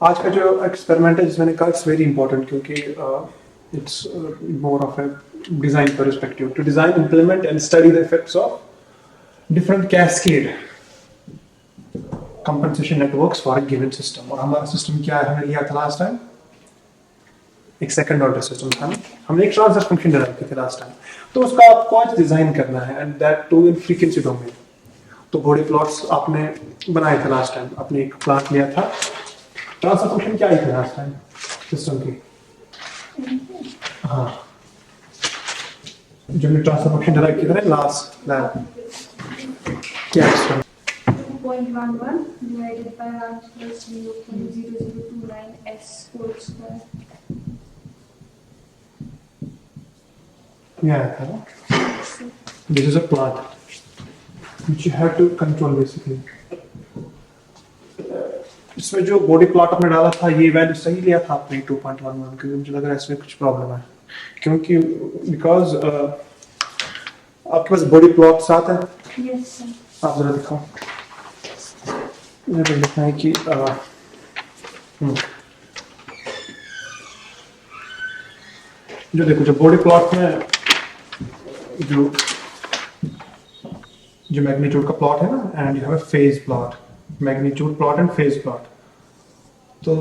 आज का जो एक्सपेरिमेंट है जिसमें कहा इट्स वेरी इंपॉर्टेंट क्योंकि it's more of a design perspective to design implement and study the effects of different cascade compensation networks for a given system. और हमारा सिस्टम क्या है, हमने लिया था लास्ट टाइम एक सेकंड ऑर्डर सिस्टम था ना, हमने एक ट्रांसफर फंक्शन डेवलप किया था लास्ट टाइम। तो उसका आपको आज डिजाइन करना है and that too in frequency domain. तो घोड़े प्लॉट्स आपने बनाए थे लास्ट टाइम, आपने एक प्लॉट लिया था। ट्रांसफर फंक्शन क्या आई थी लास्ट टाइम सिस्टम की? हाँ, जो हमने ट्रांसफर फंक्शन डेवलप किया था लास्ट लैब, क्या है? 2.11 divided by r plus 0.0029 s whole square. Yeah, this is a plot which you have to control basically. इसमें जो बॉडी प्लॉट आपने डाला था ये वैल्यू सही लिया था आपने 2.11, क्योंकि मुझे लग रहा है इसमें कुछ प्रॉब्लम है, क्योंकि बिकॉज आपके पास बॉडी प्लॉट साथ है। Yes sir. आप जरा दिखाओ, मुझे लिखना है कि जो देखो जो बॉडी प्लॉट में जो मैग्नीट्यूड का प्लॉट है ना, and you have a phase plot, magnitude plot and phase plot. तो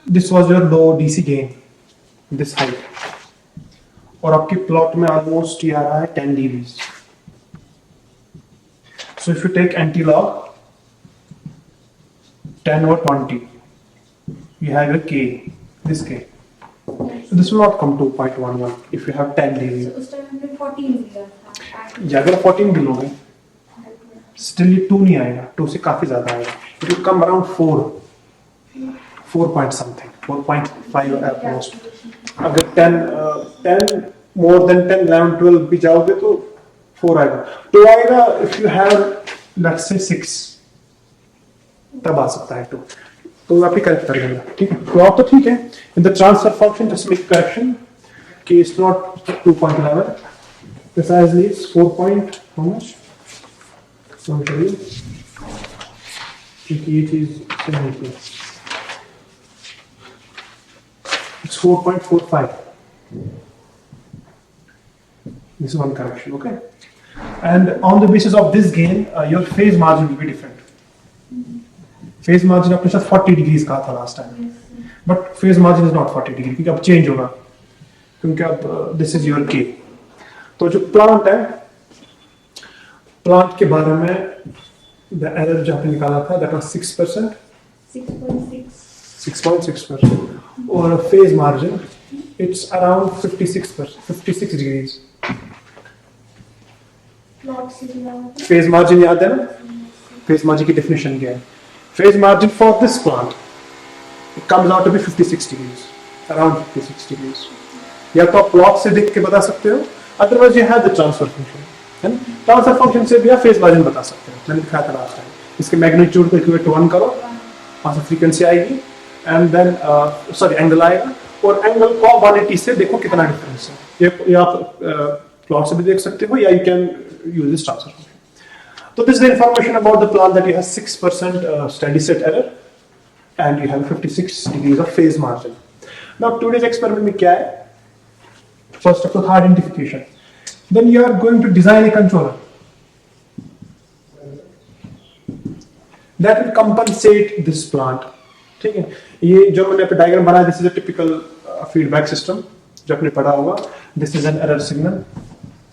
this was your low DC gain, this height, और आपकी प्लॉट में ऑलमोस्ट ये आ रहा है 10 dB। So if you take anti log 10 or 20, you have a k, this k. So this will not come to 0.11 if you have 10 dB. So उस time हमने 14 लिया था। या अगर 14 भी लोगे स्टिल ये 2 नहीं आएगा, 2 से काफी ज्यादा आएगा। It will come around 4 point something, 4.5 at most. अगर 10 more than 10, 11, 12 भी जाओगे तो 4 आएगा। 2 आएगा if you have let's say 6, तब आ सकता है 2, तो आप ही करेक्ट कर लेंगे। ठीक है, प्लॉट तो ठीक है। In the transfer function just make correction कि it's not 2.11, precisely it's 4 point how much, क्योंकि ये चीज सही है, it's 4.45। this is one correction, okay? And on the basis of this gain your phase margin will be different. Phase margin आपने शायद 40 degrees कहा था last time, but phase margin is not 40 degree क्योंकि अब चेंज होगा, क्योंकि अब this is your के। तो जो प्लांट है, प्लांट के बारे में द एरर जो आपने निकाला था दैट वाज 6%, 6.6%, और phase margin it's around 56 degrees. Phase margin याद है ना? फेज मार्जिन की डेफिनेशन क्या है? Phase margin for this plant, it comes out to be 56 degrees, around 56 degrees. या तो आप प्लॉट से देख के बता सकते हो, otherwise you have the transfer function, है ना? ट्रांसफर फंक्शन से भी आप फेज मार्जिन बता सकते हो, मैंने दिखाया था लास्ट टाइम। इसके मैग्नीट्यूड को इक्वेट टू 1 करो, वहां से फ्रीक्वेंसी आएगी एंड देन एंगल आएगा, और एंगल को 180 से देखो कितना डिफरेंस है। ये आप प्लॉट से भी देख सकते हो, या you can use this transfer function. So this is the information about the plant, that you have 6% steady state error and you have 56 degrees of phase margin. Now today's experiment में क्या है? First of all, identification. Then you are going to design a controller that will compensate this plant. ठीक है, ये जो मैंने पे diagram बनाया, this is a typical feedback system जो आपने पढ़ा होगा। This is an error signal,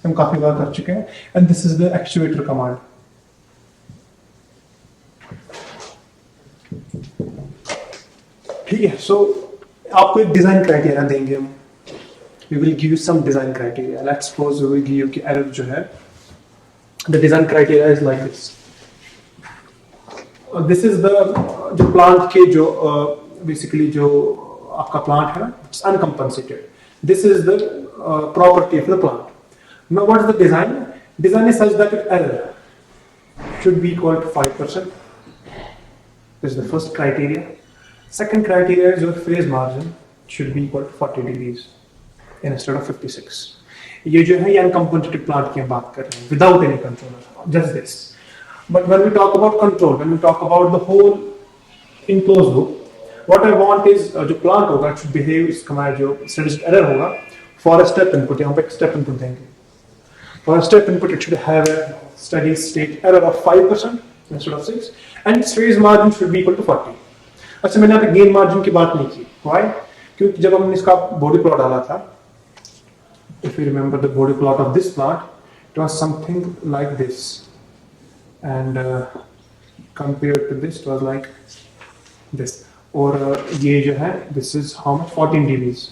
हम काफी बार कर चुके हैं, and this is the actuator command. ठीक है, सो आपको एक डिजाइन क्राइटेरिया देंगे हम, we will give you some design criteria. Let's suppose we will give you कि एरर जो है, the design criteria is like this. This is the जो प्लांट के जो बेसिकली जो आपका प्लांट है ना, it's uncompensated. This is the property of the plant. Now what is the design? Design is such that error should be equal to 5%. This is the first criteria. Second criteria is your phase margin should be equal to 40 degrees instead of 56. ये जो है ये uncompensated plant की हम बात कर रहे हैं, without any controller, just this. But when we talk about control, when we talk about the whole enclosed loop, what I want is जो प्लांट होगा इट शुड बिहेव, इसका हमारा जो स्टेडी स्टेट एरर होगा फॉर अ स्टेप इनपुट, यहाँ पे एक step input देंगे, for a step input it should have a steady state error of 5% instead of 6 and its phase margin should be equal to 40. अच्छा, मैंने यहाँ पे gain margin की बात नहीं की, व्हाई? क्योंकि जब हमने इसका बॉडी प्लॉट डाला था, if you remember the body plot of this plant, it was something like this, and compared to this it was like this, और ये जो है this is how much 14 dBs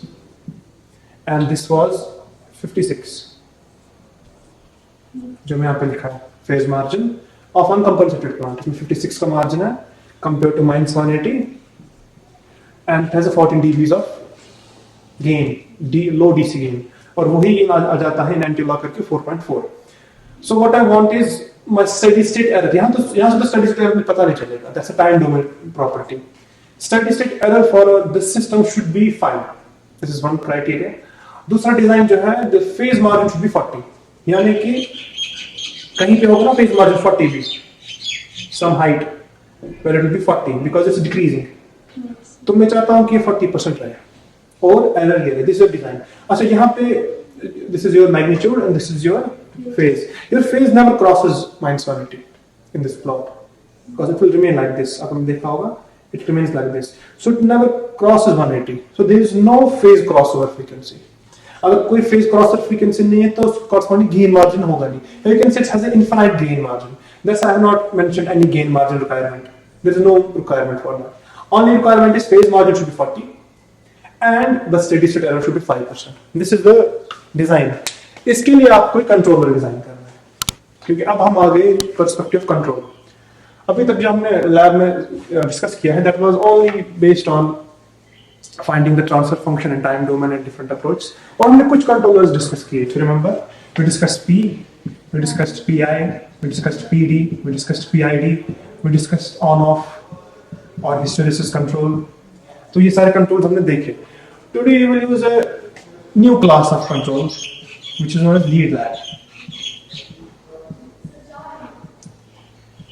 and this was 56 जो मैं यहाँ पे लिखा है फेज मार्जिन ऑफ अनकम्पनसेटेड प्लांट, इसमें 56 का मार्जिन है compared to -180 and it has a 14 dBs of gain, low DC gain, और वही आ जाता है एंटी लॉग करके 4.4. सो what I want is my steady state error. यहाँ से तो स्टेडी स्टेट एरर में पता नहीं चलेगा, that's a time domain property. Steady state error for this system should be 5. This is one criteria. दूसरा डिजाइन जो है the phase margin should B 40, यानी कि कहीं पे होगा ना फेज मार्जिन 40 भी, some height where it will be 40 because it's decreasing. तो मैं चाहता हूं कि ये 40% रहे और एरर ये है. This is design. अच्छा, यहाँ पे this is your magnitude and this is your phase. Your phase never crosses -180 in this plot because it will remain like this. आपने देखा होगा it remains like this, so it never crosses 180, so there is no phase crossover frequency. अगर कोई phase crossover frequency नहीं है तो corresponding gain margin होगा नहीं. You can say it has an infinite gain margin. Thus I have not mentioned any gain margin requirement. There is no requirement for that. Only requirement is phase margin should be 40 and the steady state error should be 5%. This is the design. इसके लिए आपको एक controller design करना है, क्योंकि अब हम आ गए पर्सपेक्टिव कंट्रोल. अभी तक जो हमने लैब में डिस्कस किया है that was only based on finding the transfer function and time domain and different approach. और हमने कुछ कंट्रोलर्स डिस्कस किए. तो remember we discussed P, we discussed PI, we discussed PD, we discussed PID, we discussed on off और hysteresis control. तो ये सारे controls हमने देखे. Today we will use a new class of controls which is known as lead lag.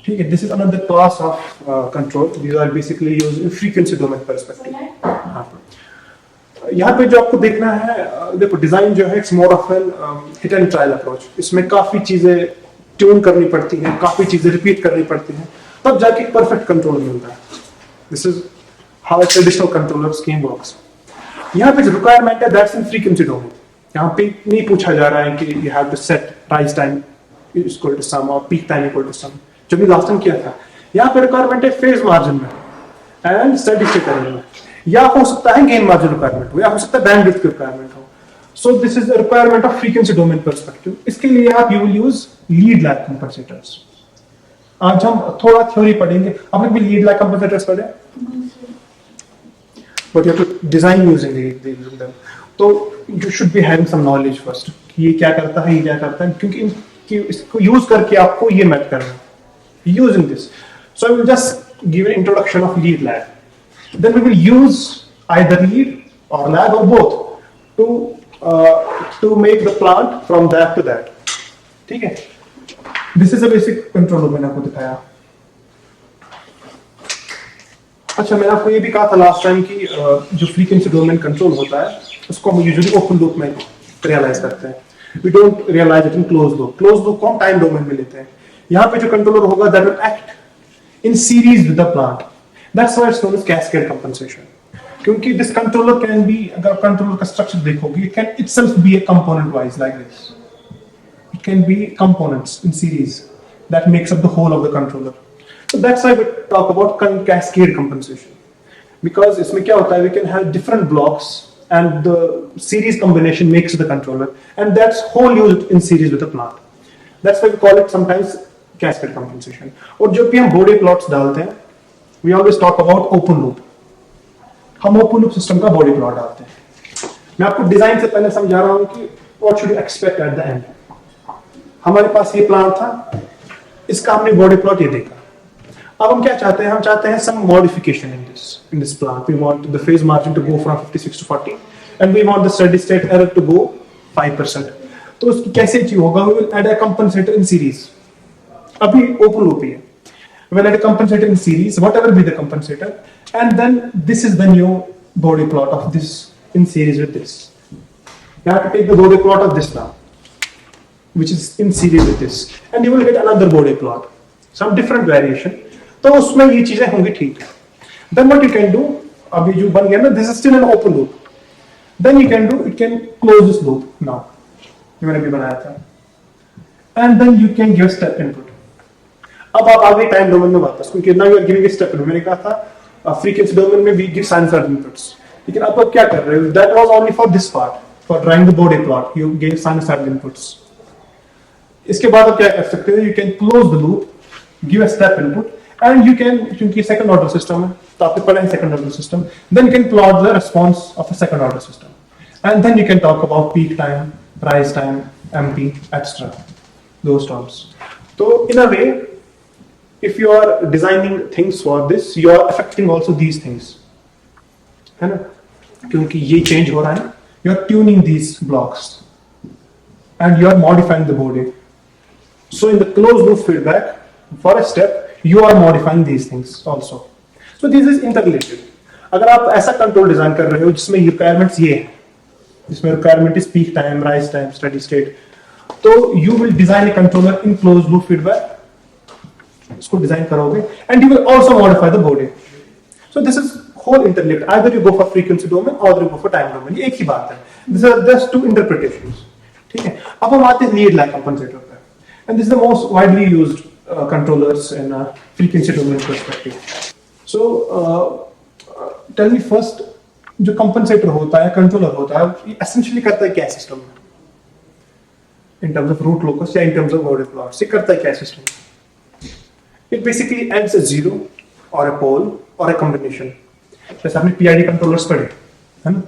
ठीक है, this is another class of control. These are basically used in frequency domain perspective. यहाँ पे जो आपको देखना है, देखो डिजाइन जो है it's more of an hit and trial approach. इसमें काफी चीजें ट्यून करनी पड़ती हैं, काफी चीजें रिपीट करनी पड़ती हैं, तब जाके परफेक्ट कंट्रोल मिलता है. This is how a traditional controller scheme works. यहाँ पे जो रिक्वायरमेंट है दैट्स इन फ्रीक्वेंसी डोमेन. यहाँ पे नहीं पूछा जा रहा है कि you have to set rise time equal to some और peak time equal to some, जो भी लास्ट टाइम किया था. यहाँ पे रिक्वायरमेंट है फेज मार्जिन में एंड स्टेडी स्टेट एरर में, या हो सकता है गेन मार्जिन रिक्वायरमेंट हो, या हो सकता है बैंडविड्थ की रिक्वायरमेंट हो. So this is the requirement of frequency domain perspective. इसके लिए आप you will use lead lag compensators. आज हम थोड़ा थ्योरी पढ़ेंगे. आपने भी लीड लैग कंपनसेटर्स पढ़े, but you have to design using them. तो you should be having some knowledge first कि ये क्या करता है, ये क्या करता है, क्योंकि इसको यूज करके आपको ये मैथ करना है using this. So I will just give an introduction of lead lag. Then we will use either lead or lag or both to make the plant from that to that. ठीक है? This is a basic control मैंने आपको दिखाया. अच्छा, मैंने आपको ये भी कहा था लास्ट टाइम कि जो फ्रीक्वेंसी डोमेन कंट्रोल होता है उसको हम यूजुअली ओपन लूप में रियलाइज करते हैं. We don't realize it in closed loop. Closed loop को हम टाइम डोमेन में लेते हैं. यहाँ पे जो कंट्रोलर होगा that will act in series with the plant. That's why it's known as cascade compensation. क्योंकि this controller can be, अगर कंट्रोलर का स्ट्रक्चर देखोगे, it can itself be a component wise like this. It can be components in series that makes up the whole of the controller. So that's why we talk about cascade compensation. Because इसमें क्या होता है, we can have different blocks and the series combination makes the controller, and that's whole used in series with the plant. That's why we call it sometimes cascade compensation. और जब भी हम body plots डालते हैं, we always talk about open loop. हम open loop system का body plot डालते हैं. मैं आपको डिजाइन से पहले समझा रहा हूं कि what should you expect at the end. हमारे पास ये प्लांट था, इसका हमने बॉडी प्लॉट ये देखा. अब हम क्या चाहते हैं, हम चाहते हैं some modification in this plant. We want the phase margin to go from 56 to 40 and we want the steady state error to go 5%. तो उसकी कैसे अचीव होगा? We will add a compensator in series. अभी open loop ही है. we'll add a compensator in series, whatever be the compensator, and then this is the new Bode plot of this in series with this. You have to take the Bode plot of this now, which is in series with this, and you will get another Bode plot, some different variation. तो उसमें ये चीजें होंगी ठीक है. Then what you can do, अभी जो बन गया ना, this is still an open loop. Then you can do, it can close this loop now. ये मैंने भी बनाया था. And then you can give step input. अब आप आगे टाइम डोमेन में वापस, क्योंकि now you are giving a step input. मैंने कहा था फ्रीक्वेंसी डोमेन में we give sinusoidal inputs. लेकिन अब आप क्या कर रहे हो? That was only for this part, for drawing the Bode plot. You gave sinusoidal inputs. इसके बाद आप क्या कर सकते हो? You can close the loop, give a step input, and you can, क्योंकि second order system है, तो आपने पढ़ा है second order system. Then you can plot the response of a second order system, and then you can talk about peak time, rise time, MP, etc. Those terms. So in a way, if you are designing things for this, you are affecting also these things. है ना? क्योंकि ये change हो रहा है, you are tuning these blocks, and you are modifying the Bode. So in the closed loop feedback, for a step, you are modifying these things also. So this is interrelated. अगर आप ऐसा control design कर रहे हो जिसमें requirements ये है, जिसमें requirement is peak time, rise time, steady state, तो you will design a controller in close loop feedback, इसको डिजाइन करोगे, and you will also modify the Bode. So this is whole interlinked. Either you go for frequency domain और you go for time domain. ये एक ही बात है. This are just two interpretations. ठीक है. अब हम आते हैं लीड लैग कंपनसेटर पे, and this is the most widely used controllers in a frequency domain perspective. So tell me first, जो compensator होता है, controller होता है, ये essentially करता है क्या system में? In terms of root locus या in terms of Bode plots, ये करता है क्या system? It basically adds a zero or a pole or a combination. जैसे आपने PID controllers पढ़े, है ना?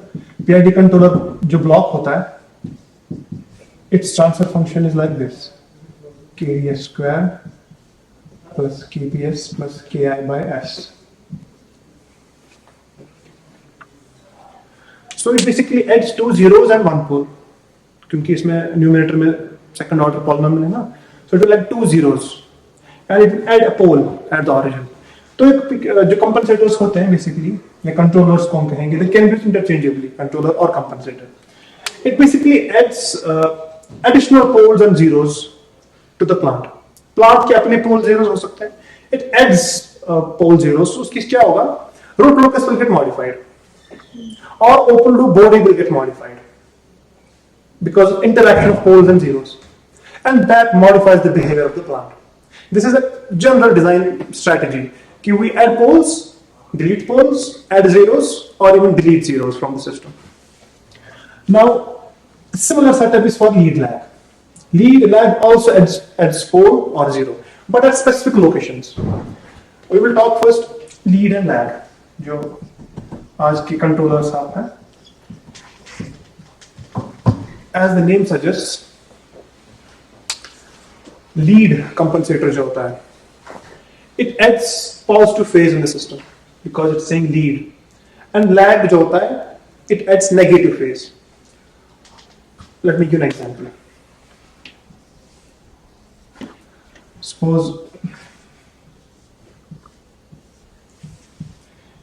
PID controller जो block होता है, its transfer function is like this: KDS square plus KPS plus KI by S. So it basically adds two zeros and one pole. क्योंकि इसमें numerator में second order polynomial है ना, so it will add two zeros and it will add a pole at the origin. तो एक जो compensators होते हैं basically, या controllers को हम कहेंगे, they can be used interchangeably, controller or compensator. It basically adds additional poles and zeros to the plant. Plant के अपने पोल zeros हो सकते हैं. It adds pole zeros. So उसकी क्या होगा? Root locus will get modified, or open loop Bode will get modified because of interaction of poles and zeros, and that modifies the behavior of the plant. This is a general design strategy. कि we add poles, delete poles, add zeros, or even delete zeros from the system. Now, similar setup is for lead lag. Lead lag also adds pole or zero, but at specific locations. We will talk first lead and lag, जो आज की controllers आप हैं. As the name suggests, lead compensator जो होता है, it adds positive phase in the system because it's saying lead, and lag जो होता है, it adds negative phase. Let me give an example. Suppose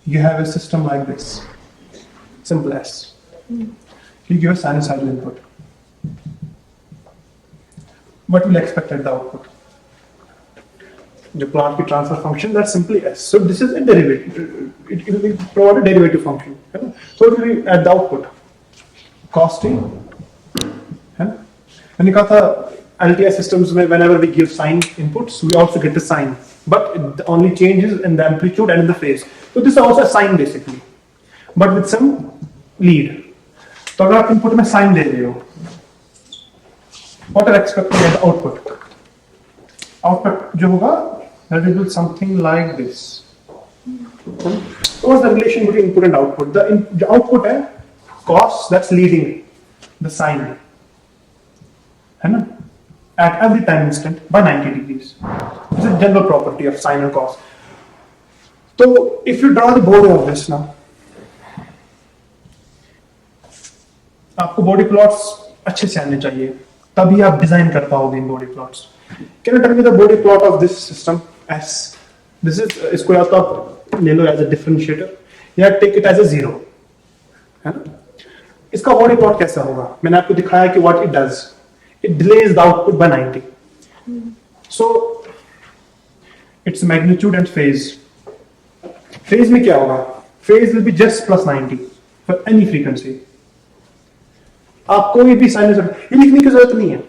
you have a system like this, simple as. You give a sinusoidal input. What will you expect at the output? The plant की transfer function, that's simply S. So this is a derivative. It will provide a derivative function. So it will be at the output. Cost T. मैंने कहा था LTI systems में whenever we give sine inputs, we also get the sine, but the only change is in the amplitude and in the phase. So this is also a sine basically, but with some lead. तो अगर आप input में sine दे रहे हो, what are expecting at the output? Output जो होगा, that will be something like this. So what's the relation between input and output? The output है cos, that's leading the sine, है ना? At every time instant by 90 degrees. This is a general property of sine and cos. So if you draw the Bode of this now, आपको Bode plots अच्छे से आने चाहिए, तभी आप design कर पाओगे इन Bode plots. Can you tell me the Bode plot of this system S? This is, इसको या तो आप ले लो एज अ डिफरेंशिएटर या take it as a zero, है ना। इसका बॉडी प्लॉट कैसा होगा, मैंने आपको दिखाया कि what it does, it delays the output by 90. So its magnitude and phase. Phase में क्या होगा, phase will be just plus 90 for any frequency. आप कोई भी साइनसॉइड ये लिखने की जरूरत नहीं है,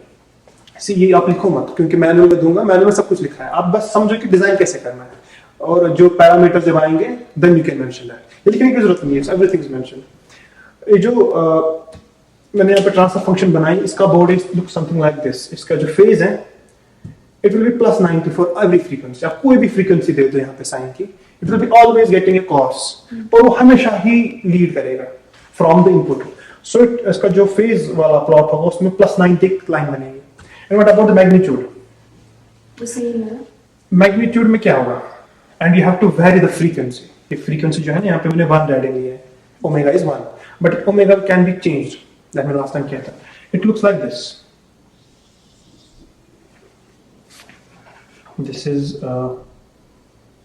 सी ये आप लिखो मत, क्योंकि मैनुअल में दूंगा, मैनुअल में सब कुछ लिखा है, आप बस समझो कि डिजाइन कैसे करना है और जो पैरामीटर जब आएंगे then you can mention that. ये लिखने की जरूरत नहीं है, एवरीथिंग इज मेंशन. ये जो मैंने यहाँ पे ट्रांसफर फंक्शन बनाई, इसका body look something like this. इसका जो फेज है it will B plus 90 for every frequency. आप कोई भी फ्रीक्वेंसी दे दो यहाँ पे साइन की, it will be always getting a cos, और वो हमेशा ही लीड करेगा फ्रॉम द इनपुट. सो इसका जो फेज वाला प्लॉट होगा उसमें प्लस 90 लाइन बनेगी. And what about the magnitude, तो सेम है. मैग्नीट्यूड में क्या होगा, and you have to vary the frequency. ये फ्रीक्वेंसी जो है ना, यहाँ पे मैंने 1 रेडिंग लिया है, omega is 1, but omega can be changed, that मैंने लास्ट टाइम किया था. It looks like this. This is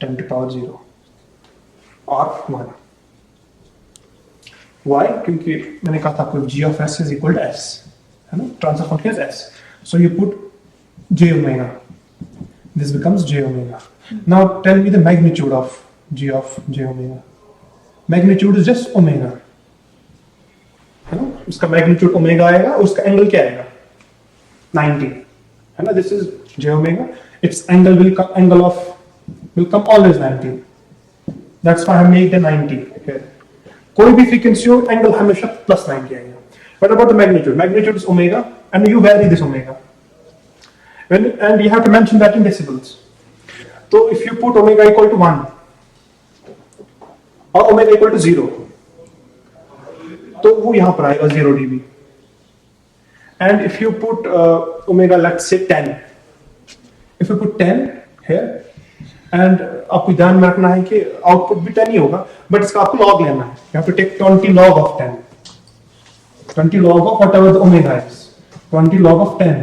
10 to power 0 or 1. Why? क्योंकि मैंने कहा था आपको g of s is equal to s, है ना, transfer function is s, so you put j omega, this becomes j omega. Now tell me the magnitude of g of j omega. Magnitude is just omega, है ना, उसका magnitude omega आएगा, उसका angle क्या आएगा 90, है ना. This is j omega, its angle will come always 90. That's why I made the 90 here. कोई भी फ्रीक्वेंसी हो एंगल हमेशा प्लस 90 आएगा. What about the magnitude? Magnitude is omega, and you vary this omega. And you have to mention that in decibels. So if you put omega equal to 1 or omega equal to 0, तो वो यहाँ पर आएगा 0 dB. And if you put omega, let's say 10, if you put 10 here, and आपको ध्यान में रखना है कि आउटपुट भी 10 ही होगा, बट इसका आपको लॉग लेना है. You have to take 20 log of 10, 20 log of whatever the omega is, 20 log of 10,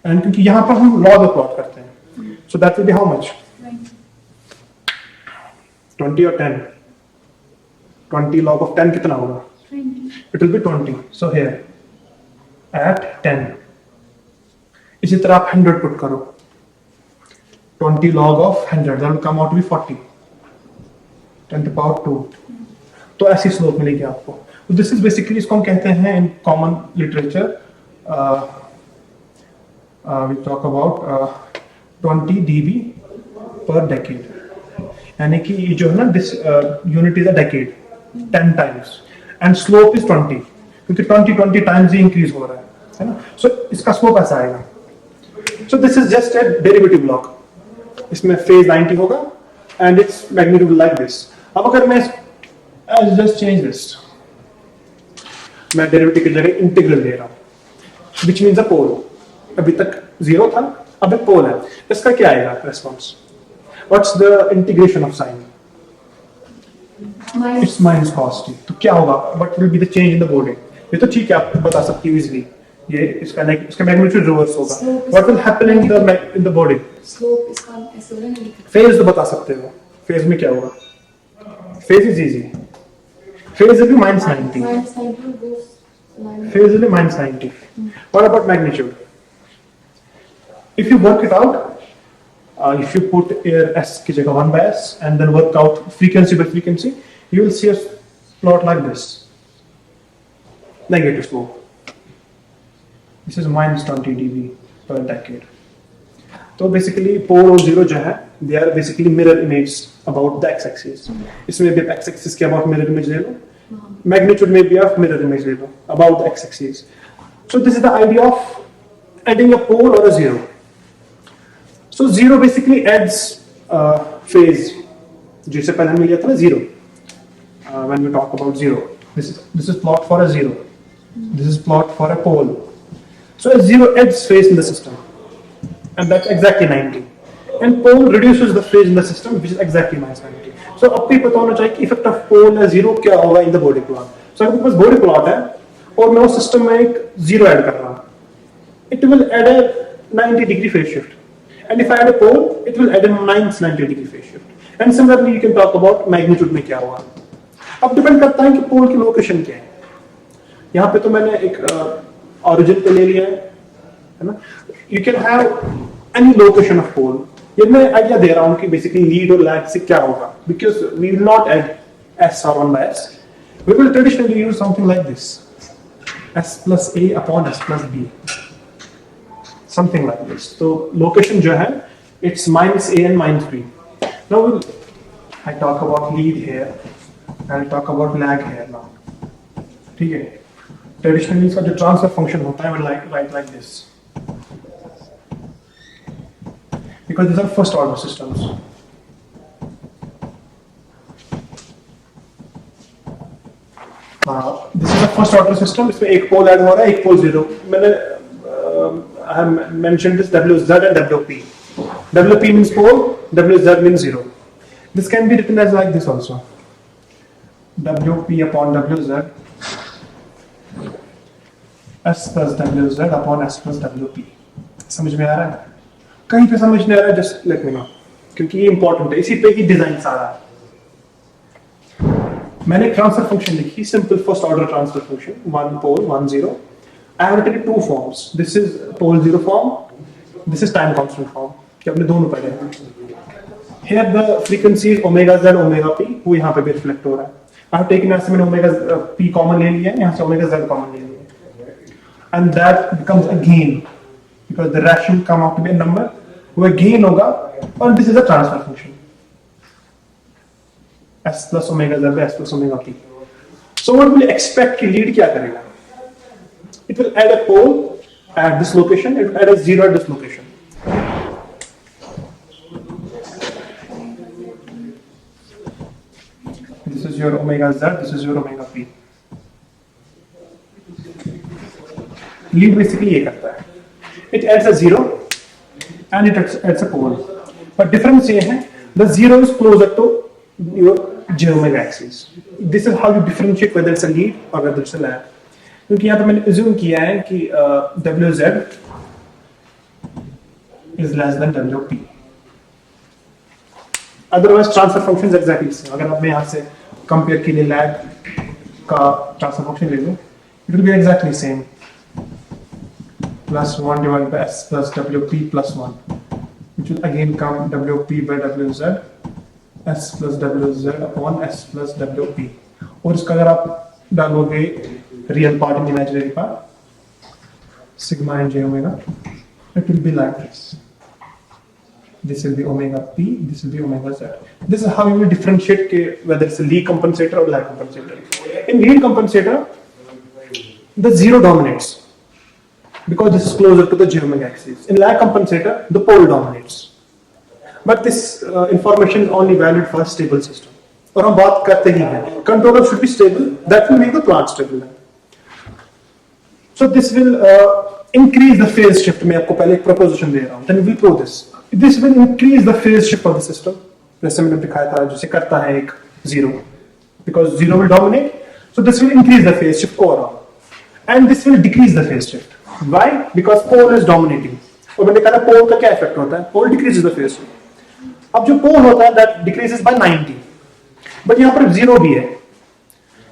and क्योंकि यहाँ पर हम log प्लॉट करते हैं, so that will be how much? 20 और 10, 20 log of 10 कितना होगा? 20. It will be 20. So here at 10, इसी तरह आप 100 पुट करो, 20 log of 100, that will come out to be 40, 10 to power 2. तो ऐसी स्लोप मिलेगी आपको. तो दिस इज बेसिकली, इसको हम कहते हैं in common literature, we talk about 20 dB per decade. यानी कि ये जो है ना, this unit is a decade, 10 times, and slope is 20, क्योंकि 20 टाइम्स ही इंक्रीज हो रहा है ना. सो इसका स्लोप ऐसा आएगा. सो this is just a derivative block. इसमें फेज 90 होगा and its magnitude like this. अब अगर मैं जस्ट चेंज दिस, मैं डेरिवेटिव की जगह इंटीग्रल ले रहा हूं, विच मीन्स अ पोल. अभी तक 0 था, अब एक पोल है. इसका क्या आएगा response? What's the integration of sine? It's minus cos t. तो क्या होगा, what will be the change in the body? ये तो ठीक है, आप बता सकती हो इजीली, ये इसका मैग्नीट्यूड रिवर्स होगा. What will happen in the body? Slope इसका ऐसे होगा ना. फेज तो बता सकते हो, फेज में क्या होगा? Phase is easy, phase will be -90, phase will be -90. What about magnitude? If you work it out, if you put s की जगह 1/s and then work out frequency by frequency, you will see a plot like this, negative slope. This is -20 dB per decade. तो basically पोल और zero जो है, they are basically mirror image about the x-axis. इसमें भी x-axis के about mirror image ले लो, magnitude में भी आप mirror image ले लो about the x-axis. So this is the idea of adding a pole or a zero. So zero basically adds phase. जिससे पहले हमने लिया था ना zero. When we talk about zero, this is plot for a zero. This is plot for a pole. So a zero adds phase in the system, and that's exactly 90. And pole reduces the phase in the system, which is exactly -90. So अब भी पता होना चाहिए कि effect of pole या zero क्या होगा in the body plot. So अगर मेरे पास body plot है और मैं उस system में एक zero add कर रहा हूँ, it will add a 90 degree phase shift. And if I add a pole, it will add a minus 90 degree phase shift. And similarly, you can talk about magnitude में क्या हुआ. अब depend करता है कि पोल की लोकेशन क्या है. यहाँ पे तो मैंने एक origin पे ले लिया है ना. You can have any location of pole. ये मैं आइडिया दे रहा हूँ कि basically lead और lag से क्या होगा. Because we will not add S or 1 by S. We will traditionally use something like this. S plus A upon S plus B. Something like this. So location जो है, it's minus A and minus B. Now I talk about lead here. I'll talk about lag here now. ठीक है? Traditionally इसका जो transfer function होता है, we'll write like this. Because these are first order systems. This is a first order system. इसमें एक पोल add हो रहा है, एक पोल जीरो. मैंने I have mentioned this WZ and WP. WP means pole, WZ means zero. This can be written as like this also. WP upon WZ, S plus WZ upon S plus WP. समझ में आ रहा है? कहीं पे समझ नहीं आ रहा है, just let me know. क्योंकि ये important है, इसी पे ही डिजाइन सारा है. मैंने ट्रांसफर फंक्शन लिखी, simple first order transfer function, one pole, one zero. I have written it two forms. This is pole zero form. This is time constant form. कि आपने दोनों पढ़े हैं. Here the frequency is omega z, omega p. वो यहाँ पे भी reflect हो रहा है. I have taken as मैंने omega p कॉमन ले लिया है, यहाँ से omega z कॉमन ले लिया है. And that becomes a gain because the ratio come out to be a number. वो gain होगा और this is a transfer function. S plus omega z by S plus omega p. So what will you expect कि lead क्या करेगा? It will add a pole at this location, it will add a zero at this location. This is your omega z, this is your omega p. Lead basically ये करता है. It adds a zero and it adds a pole. But difference ये है, the zero is closer to your j omega axis. This is how you differentiate whether it's a lead or whether it's a lag. क्योंकि यहाँ पे मैंने assume किया है कि WZ is less than WP. Otherwise transfer function is exactly same. अगर आप मैं यहाँ से compare के लिए lag का transfer function ले लूँ, it will be exactly same. Plus 1 divided by S plus WP plus 1, which will again come WP by WZ, S plus WZ upon S plus WP. और इसका अगर आप डालोगे real part and imaginary part, sigma and j omega, it will be like this. This will be omega p, this will be omega z. This is how you will differentiate whether it's a lead compensator or lag compensator. In lead compensator, the zero dominates because this is closer to the j omega axis. In lag compensator, the pole dominates. But this information is only valid for a stable system. और हम बात करते ही हैं, controller should be stable, that will make the plant stable. So this will increase the phase shift. मैं आपको पहले एक proposition दे रहा हूँ. Then we will prove this. This will increase the phase shift of the system. जैसे मैंने दिखाया था, जैसे करता है एक zero, because zero will dominate. So this will increase the phase shift overall, and this will decrease the phase shift. Why? Because pole is dominating. और मैंने कहा pole का क्या effect होता है? Pole decreases the phase shift. अब जो pole होता है that decreases by 90, but यहाँ पर zero भी है.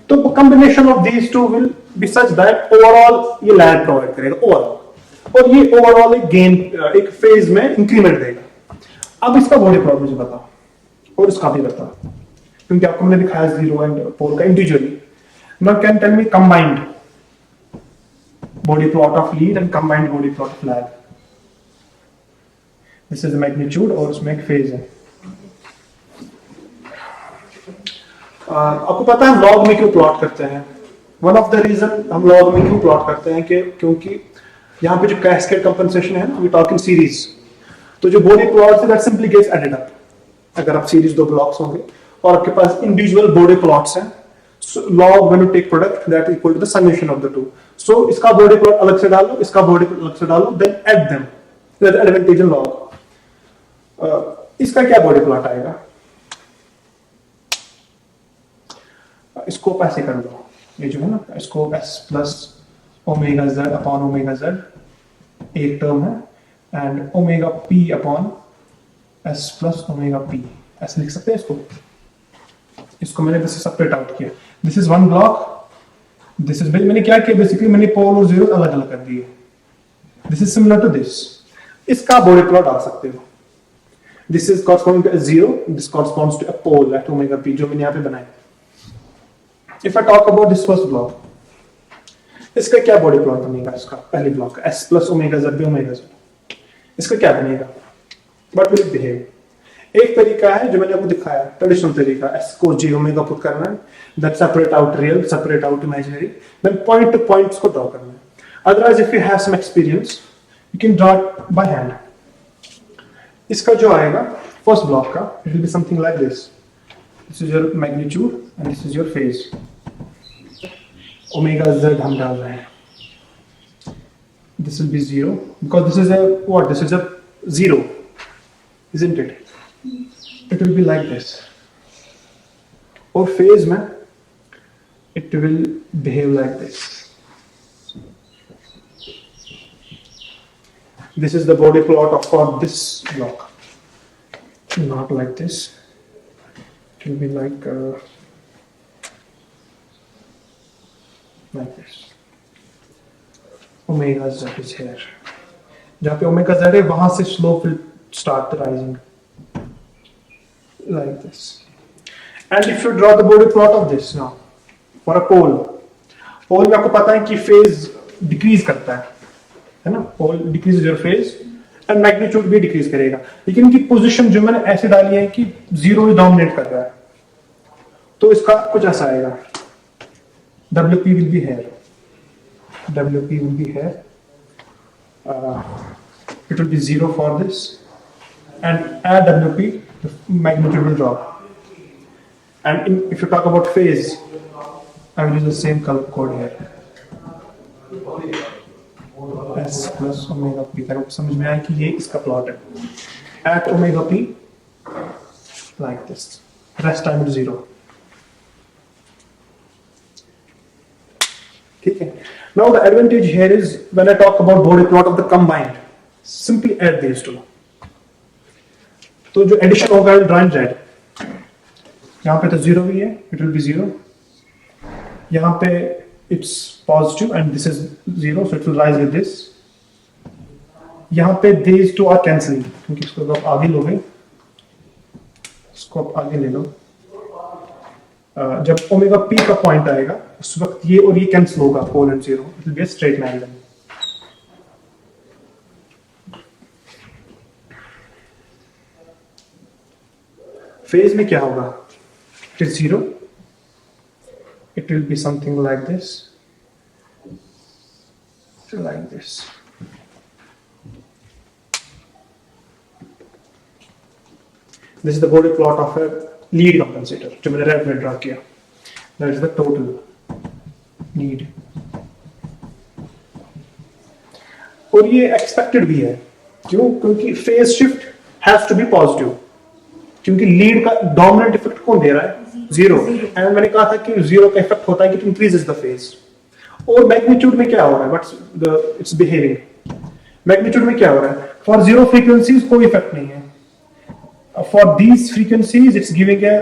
तो combination of these two will be such that overall ये lag provide करेगा overall, और ये overall एक gain एक phase में increment देगा. अब इसका body plot मुझे बताओ और इसका भी बताओ, क्योंकि आपको मैंने दिखाया zero and pole का individually. Now can tell me combined body plot of lead and combined body plot of lag. This is the magnitude और उसमें एक phase है. आपको पता है लॉग में क्यों प्लॉट करते हैं? वन ऑफ द रीजन हम लॉग में क्यों प्लॉट करते हैं कि क्योंकि यहाँ पे जो कैस्केड कंपनसेशन है ना, वी टॉक इन सीरीज, तो जो बॉडी प्लॉट्स है that simply gets added up. अगर आप सीरीज दो ब्लॉक्स होंगे और आपके पास इंडिविजुअल बॉडी प्लॉट्स हैं, log when you take product that equal to the summation of the two. So इसका बॉडी प्लॉट अलग से डालो, इसका बॉडी प्लॉट अलग से डालो, then add them, that advantage in log. इसका क्या बॉडी प्लॉट आएगा? स्कोप ऐसे कर लो, ये जो है ना scope S plus omega z upon omega z एक टर्म है, and omega P upon S plus omega P, ऐसे लिख सकते हैं इसको मैंने वैसे सेपरेट आउट किया। This is one block, this is, मैंने क्या किया बेसिकली, मैंने पोल और जीरो अलग अलग कर दिए। This is similar to this, इसका बॉडी प्लॉट डाल सकते हो। This is corresponding to zero, this corresponds to a pole at omega P, जो मैंने यहाँ पे बनाया। If I talk about this first block, इसका क्या बॉडी प्लॉट बनेगा? इसका पहले block S plus omega Z by omega Z, इसका क्या बनेगा? What will it behave? एक तरीका है जो मैंने आपको दिखाया, ट्रेडिशनल तरीका, एस को जे ओमेगा पुट करना है, that separate out real, separate out imaginary, then point two points को ड्रॉ करना है। Otherwise if you have some experience you can draw it by hand. इसका जो आएगा फर्स्ट ब्लॉक का, it will be something like this. This is your magnitude and this is your phase. Omega Z हम डाल रहे हैं, this will be 0 because this is a what, this is a 0, isn't it? It will be like this. और phase में it will behave like this. This is the body plot of for this block, not like this. It will be like this. Omega z is here. जहाँ पे omega z है वहां से slope will start rising like this. And if you draw the body plot of this now for a pole, pole में आपको पता है कि phase decrease करता है ना? Pole decreases your phase and magnitude भी decrease करेगा, लेकिन इनकी position जो मैंने ऐसे डाली है कि zero ही dominate कर रहा है, तो इसका कुछ ऐसा आएगा। WP will be here. WP will be here. It will be 0 for this, and at WP the magnitude will drop. And if you talk about phase, I will use the same color code here. S plus omega p. ताकि समझ में आए कि ये इसका plot है। At omega p, like this. Rest time is 0. ठीक है। Now the advantage here is when I talk about body plot of the combined, simply add these two. तो जो addition होगा I will draw in red. यहाँ पे तो 0 भी है, it will be 0. यहाँ पे it's positive and this is 0, so it will rise with this. यहाँ पे these two are cancelling, क्योंकि इसको आप आगे लोगे, इसको आप आगे ले लो। जब ओमेगा पी का पॉइंट आएगा उस वक्त ये और ये कैंसिल होगा, pole and zero, it will be a straight line then. Phase में क्या होगा? It is 0, it will be something like this, like this. This is the Bode plot of a lead compensator जो मैंने red में draw किया। That is the total lead, और ये expected भी है। क्यों? क्योंकि phase shift has to be positive, क्योंकि लीड का डोमिनेंट इफेक्ट कौन दे रहा है? 0। एंड मैंने कहा था कि 0 का इफेक्ट होता है कि इट इंक्रीजेस द फेज। और मैग्नीट्यूड में क्या हो रहा है? What's the it's behaving? Magnitude में क्या हो रहा है? फॉर 0 फ्रीक्वेंसीज कोई इफेक्ट नहीं है। For these frequencies, it's giving a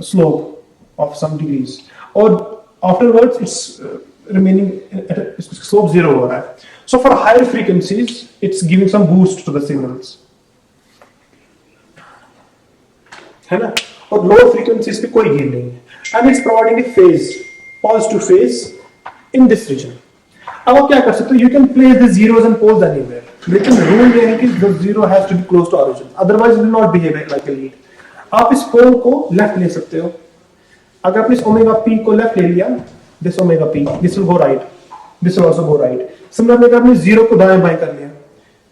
slope of some degrees, or afterwards it's remaining at a slope 0 हो रहा है. So for higher frequencies, it's giving some boost to the signals, है ना? और lower frequencies पे कोई gain नहीं है, and it's providing a phase, positive phase in this region. अब आप क्या कर सकते हो? You can place the zeros and poles anywhere. लेकिन रूल ये है कि the zero has to be close to origin, otherwise it will not behave like a lead. आप इस पोल को लेफ्ट ले सकते हो। अगर आपने इस ओमेगा पी को लेफ्ट ले लिया, this omega p, this will go right, this will also go right. Similarly, अगर आपने जीरो को दाएं बाएं कर लिया,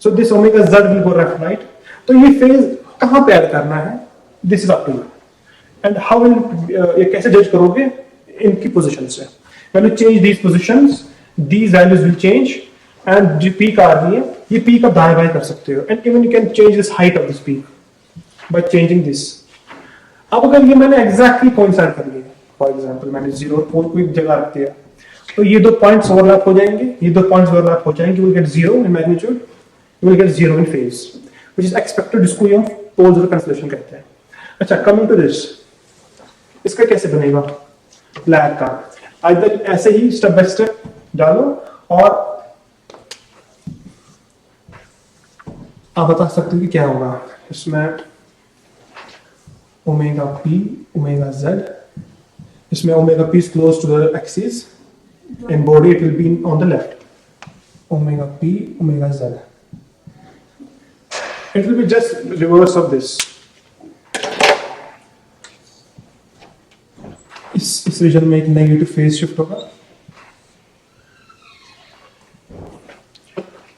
so this omega z will go left right. तो ये फेज कहाँ पे ऐड करना है? This is up to you. And how will ये कैसे जज करोगे? इनकी पोजीशन से। When you change these positions, these values will change, and जो peak आ रही है, ये peak आप दाएं बाएं कर सकते हो, and even you can change this height of this peak by changing this. अब अगर ये मैंने exactly coincide कर लिया, for example मैंने जीरो और पोल को एक जगह रख दिया, तो ये दो पॉइंट्स ओवरलैप हो जाएंगे, ये दो पॉइंट्स ओवरलैप हो जाएंगे, we'll get 0 in magnitude, you will get 0 in phase, which is expected, जिसको ये poles cancellation कहते हैं. अच्छा, coming to this, इसका कैसे बनेगा लैग का? आइदर ऐसे ही स्टेप बाय स्टेप डालो, और आप बता सकते हो कि क्या होगा इसमें. ओमेगा पी, ओमेगा जेड, इसमें omega P is close to the axis, in body it will be on the left. Omega p, omega z. It will be just reverse of this. इस रीजन में एक negative phase shift होगा,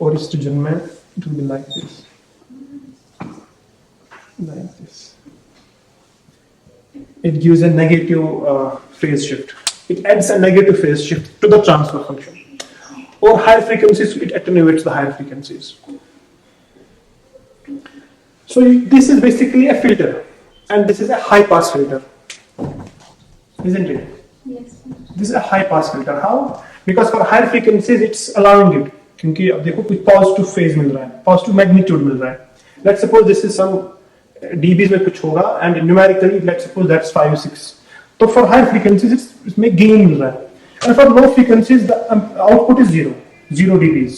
और इस reason में it will be like this, like this. It gives a negative phase shift. It adds a negative phase shift to the transfer function. Or higher frequencies, it attenuates the higher frequencies. So this is basically a filter, and this is a high pass filter, isn't it? Yes. This is a high pass filter. How? Because for higher frequencies it's allowing it, क्योंकि अब देखो कुछ positive phase मिल रहा है, positive magnitude मिल रहा है. Let's suppose this is some dBs में कुछ होगा, and numerically let's suppose that's 5 or 6. तो for higher frequencies इसमें gain मिल रहा है, and for low frequencies the output is 0 dBs.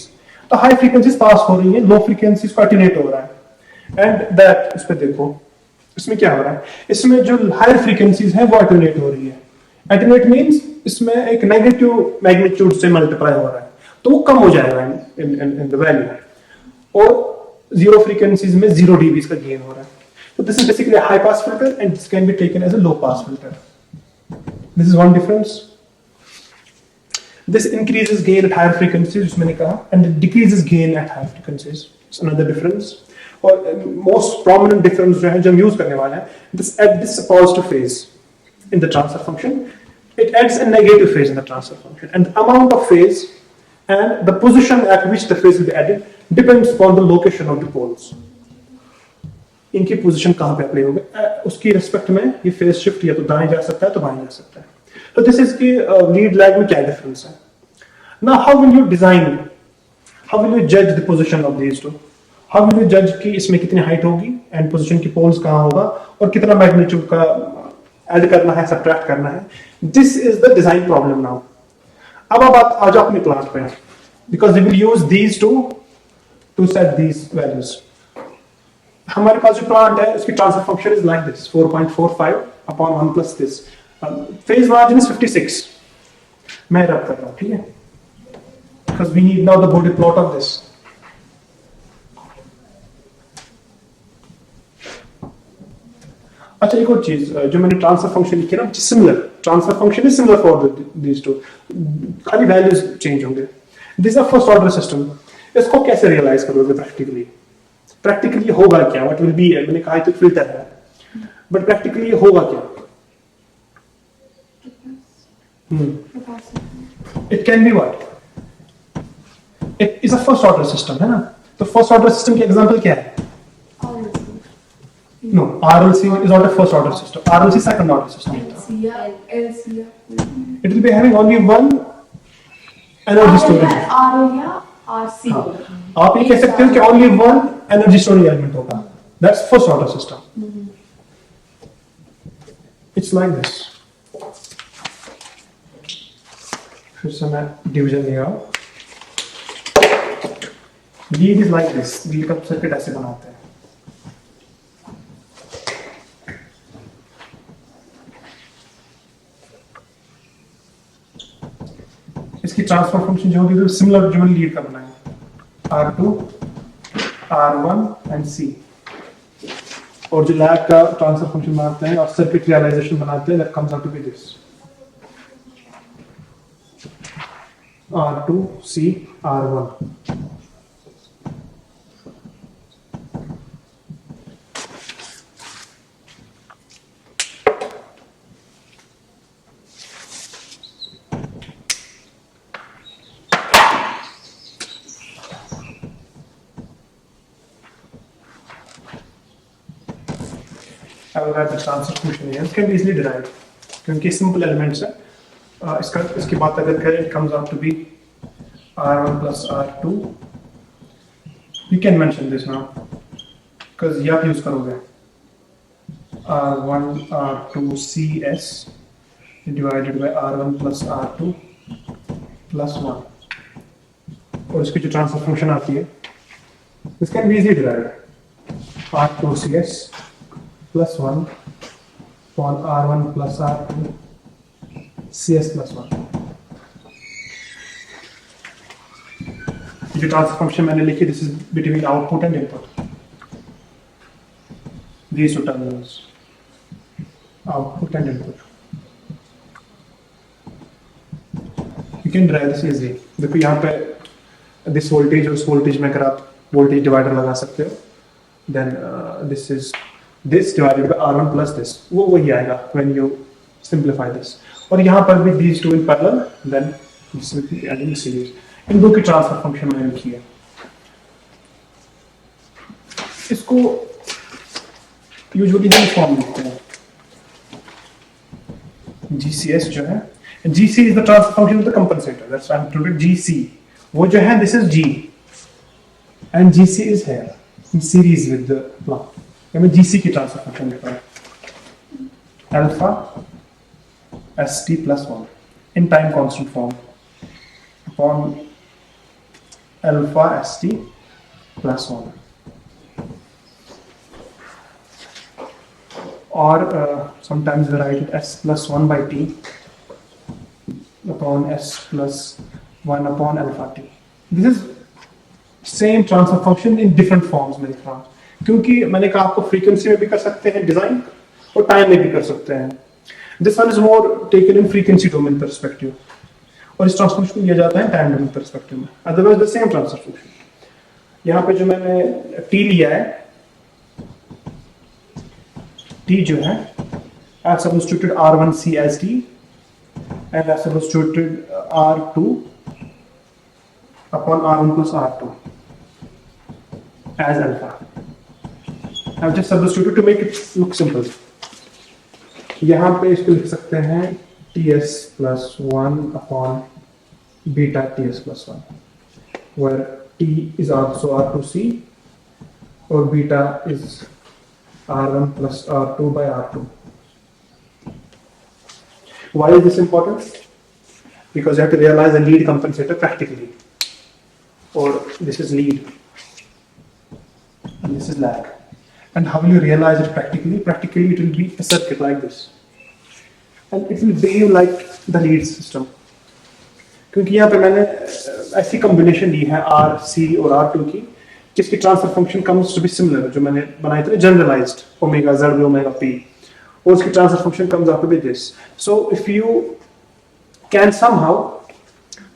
तो high frequencies pass हो रही है, low frequencies को attenuate हो रहा है, and that इस पे देखो इसमें क्या हो रहा है, इसमें जो higher frequencies है वो attenuate हो रही है. Attenuate means इसमें एक negative magnitude से multiply हो रहा है, तो वो कम हो जाएगा in the value, और 0 frequencies में 0 dBs का gain हो रहा है. So this is basically a high pass filter, and this can be taken as a low pass filter. This is one difference. This increases gain at higher frequencies, जिसमें मैंने कहा, and it decreases gain at higher frequencies. It's another difference. और most prominent difference जो है जो हम use करने वाले हैं, this add this positive phase in the transfer function. It adds a negative phase in the transfer function, and the amount of phase and the position at which the phase will be added depends upon the location of the poles. इनकी position कहाँ पे apply होगा, उसकी respect में ये phase shift या तो दाएं जा सकता है तो बाएं जा सकता है. तो दिस इज की लीड लैग में क्या डिफरेंस है. Now how will you design, how will you जज the position of these two, how will you जज कि इसमें कितनी हाइट होगी एंड पोजीशन की पोल्स कहाँ होगा और कितना मैग्नीट्यूड का ऐड करना है, सब्ट्रैक्ट करना है. This is the design problem now. अब आप आ जाओ अपने प्लांट पे, because we will use these to set these values. हमारे पास जो प्लांट है उसकी transfer function is like this 4.45 upon 1 plus this. Phase margin is 56. मैं रब कर रहा हूं, ठीक है, because we need now the Bode plot of this. अच्छा, एक और चीज जो मैंने ट्रांसफर फंक्शन लिखी ना, similar transfer function is similar for these to, खाली वैल्यूज चेंज होंगे. This is a first order system. इसको कैसे रियलाइज करोगे प्रैक्टिकली? प्रैक्टिकली होगा क्या? व्हाट विल बी, मैंने कहा तो फिल्टर है, बट प्रैक्टिकली होगा क्या? It can be what, it is a first order system, है ना. तो फर्स्ट ऑर्डर सिस्टम की एग्जांपल क्या है? No, RLC is not a first order system. RLC is second order system. LCR. It will be having only one energy storage. RC. आप ये कह सकते हो कि only one energy storage element होगा. That's first order system. It's like this. फिर से मैं डिवीजन ले आऊं. Lead is like this. Lead का सर्किट ऐसे बनाते हैं. इसकी ट्रांसफर फंक्शन जो होगी तो सिमिलर जो मैंने लीड का बनाया, R2, R1 एंड C. और जो लैग का ट्रांसफर फंक्शन बनाते हैं और सर्किट रियलाइजेशन बनाते हैं, that comes out to be this R2, C, R1. I will write the transfer function here. It can be easily derived क्योंकि simple elements है. इसकी बात अगर करें, it comes out to be R1 plus R2 You can mention this now because ये आप use करोगे R1 R2 CS divided by R1 plus R2 plus 1 और इसकी जो ट्रांसफर फंक्शन आती है this can be easily derived R2 CS plus 1 upon R1 plus R2 CS plus 1 जो transfer function मैंने लिखी this is between output and input these two terminals output and input you can derive this easily देखो यहाँ पे this voltage और उस voltage में अगर आप voltage divider लगा सकते हो then this divided by R1 plus this वो वही आएगा when you simplify this और यहाँ पर भी these two in parallel then this will be adding series इन दो की ट्रांसफर फंक्शन मैंने लिखी है इसको यूजुअली हम फॉर्म लिखते हैं GCS जो है GC is the transfer function of the compensator that's why I'm included GC वो जो है this is G and GC is here in series with the plant मैं GC की ट्रांसफर फंक्शन लिख रहा हूँ alpha ST plus 1 in time constant form upon alpha ST plus 1 or sometimes we write it S plus 1 by T upon S plus 1 upon alpha T. This is same transfer function in different forms में लिख रहा हूँ क्योंकि मैंने कहा आपको frequency में भी कर सकते हैं डिजाइन और टाइम में भी कर सकते हैं. This one is more taken in frequency domain perspective और इस ट्रांसफर फंक्शन लिया जाता है टाइम डोमेन पर्सपेक्टिव में. Otherwise the same transfer function यहाँ पे जो मैंने T लिया है T जो है I have substituted R1 C as T and I have substituted R2 upon R1 plus R2 as alpha. I have just substituted to make it look simple. यहाँ पे इसको लिख सकते हैं Ts plus 1 upon beta Ts plus 1 where T is also R2C or beta is R1 plus R2 by R2. Why is this important? Because you have to realize the lead compensator practically. Or this is lead and this is lag. And how will you realize it practically? Practically it will be a circuit like this. And it will behave like the lead system. क्योंकि यहाँ पे मैंने ऐसी combination ली है R, C और R2 की जिसकी transfer function comes to be similar जो मैंने बनाई थी generalized omega Z by omega P और उसकी transfer function comes out to be this. So if you can somehow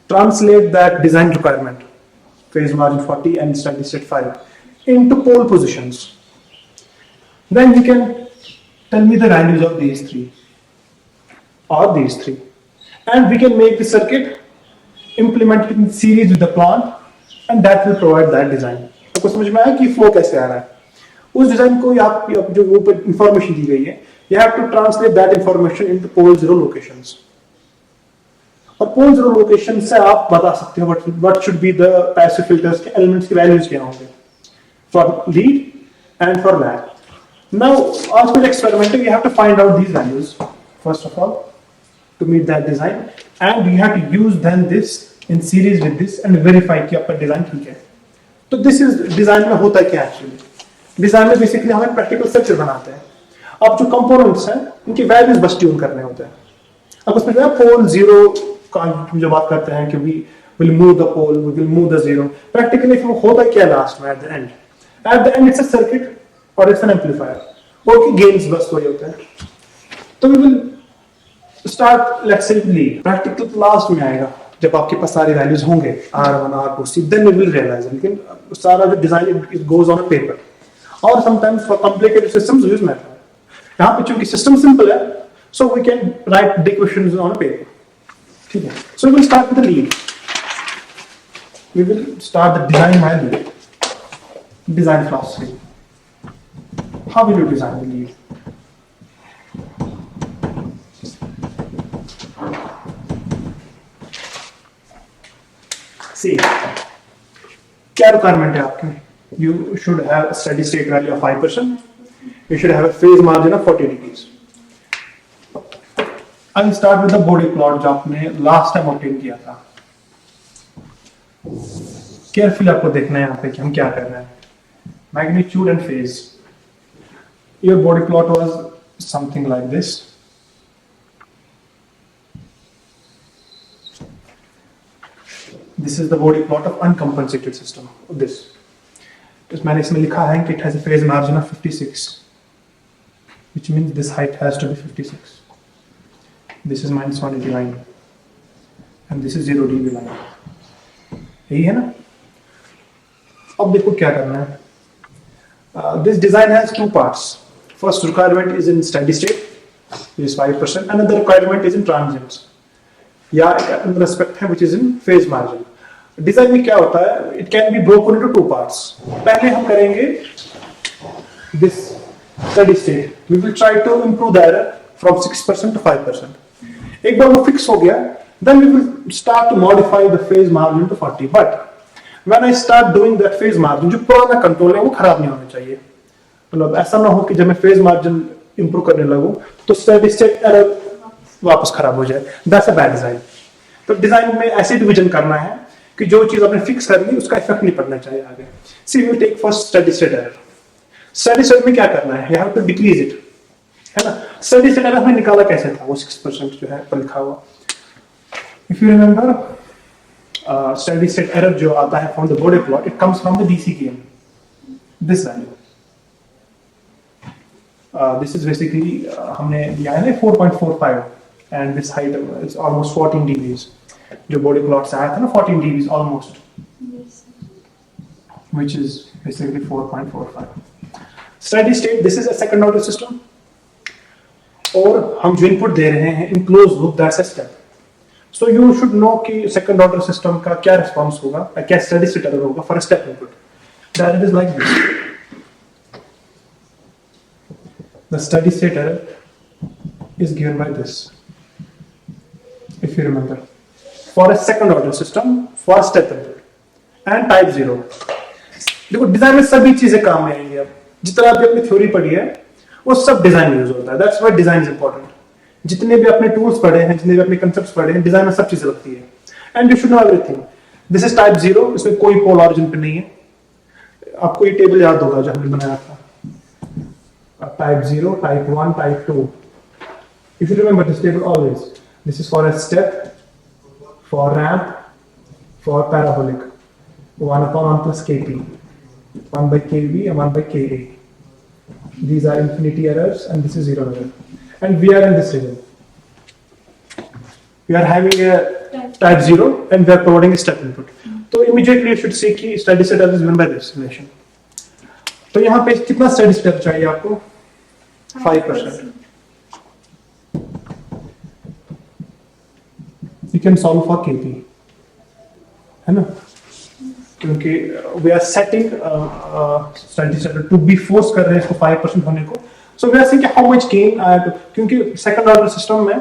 translate that design requirement phase margin 40 and steady state 5 into pole positions, then you can tell me the values of these three or these three and we can make the circuit implemented in series with the plant and that will provide that design. आपको समझ में आया कि flow कैसे आ रहा है. उस design को आप जो ऊपर इंफॉर्मेशन दी गई है you have to translate that information into pole zero locations और pole zero location से आप बता सकते हो what should be the passive filters के elements के values क्या होंगे for lead and for lag. Now आज कुछ experiment you have to find out these values first of all to meet that design and you have to use then this in series with this and verify कि आपका design ठीक है. तो this is design में होता है क्या actually. Design में बेसिकली हम प्रैक्टिकल स्ट्रक्चर बनाते हैं. अब जो कंपोनेंट्स हैं उनके वैल्यूज बस ट्यून करने होते हैं. अब उसमें जो है पोल जीरो का जो बात करते हैं कि we will move the pole, we will move the zero. Practically फिर होता क्या लास्ट में at the end? At the end it's a circuit or it's an amplifier. और की gains बस वही होते हैं. तो we will start let's say lead. Practical last में आएगा जब आपके पास सारी वैल्यूज होंगे R1, R2, C, then we will realize. लेकिन सारा जो design it goes on a paper. और sometimes for complicated systems we use method. यहाँ पे चूंकि सिस्टम सिंपल है so we can write the equations on a paper. ठीक है. So we will start with the lead. We will start the design by lead. Design philosophy. How will you design the lead? See, क्या requirement है आपके? you should have a steady state value of 5%. You should have a phase margin of 40 degrees. I'll start with the body plot जो आपने last time obtain किया था. Carefully आपको देखना है यहाँ पे कि हम क्या कर रहे हैं. Magnitude and phase. Your body plot was something like this. This is the body plot of uncompensated system. This. तो मैंने इसमें लिखा है कि it has a phase margin of 56, which means this height has to be 56. This is minus 189, and this is 0 dB line. यही है ना? अब देखो क्या करना है. This design has two parts. First requirement is in steady state, which is 5%. Another requirement is in transients. या another aspect है which is in phase margin. Design में क्या होता है? It can be broken into two parts. पहले हम करेंगे this steady state. We will try to improve the error from 6% to 5%. एक बार वो fix हो गया, then we will start to modify the phase margin to 40. But when I start doing that phase margin, जो पुराना control है वो खराब नहीं होना चाहिए. मतलब ऐसा ना हो कि जब मैं phase margin improve करने लगूं तो steady state error वापस खराब हो जाए. That's a bad design. तो डिजाइन में ऐसे डिवीजन करना है कि जो चीज आपने फिक्स कर ली उसका इफेक्ट नहीं पड़ना चाहिए आगे. See we will take first steady state error. Steady state में क्या करना है? You have to decrease it, है ना. स्टेडी स्टेट एरर हमने निकाला कैसे था? वो 6% जो है पर लिखा हुआ. If you remember, steady state error जो आता है from the Bode plot, it comes from the DC gain. This value, this is basically हमने लिया है ना 4.45 and this height is almost 14 dB. जो बॉडी प्लॉट से आया था ना 14 dB almost, which is basically 4.45. Steady state, this is a second order system. और हम जो इनपुट दे रहे हैं in closed loop, that's a step. So you should know कि second order system का क्या response होगा, क्या steady state error होगा for a step input. That it is like this. The steady state error is given by this, if you remember. For a second order system, for step input and type 0. देखो design में सभी चीजें काम में आएंगी. अब जितना भी अपनी थ्योरी पढ़ी है वो सब डिजाइन में यूज होता है. That's why design is important. जितने भी अपने टूल्स पढ़े हैं, जितने भी अपने कंसेप्ट्स पढ़े हैं, डिजाइन में सब चीजें लगती है. And you should know everything. This is type 0. इसमें कोई पोल ऑरिजिन पे नहीं है. आपको ये टेबल याद होगा जो हमने बनाया था. Type 0, type 1, type 2. If you remember this table always, this is for a step, for ramp, for parabolic, 1/1 plus kp, 1 by kv and 1 by ka. These are infinity errors and this is zero error. And we are in this region. We are having a type 0 and we are providing a step input. So immediately you should see कि steady state error is given by this relation. तो यहाँ पे कितना steady state चाहिए आपको? 5%. You can solve for kp, है ना. क्योंकि we are setting steady state to be force कर रहे हैं इसको 5% होने को. So we are saying how much gain I have to, क्योंकि second order system में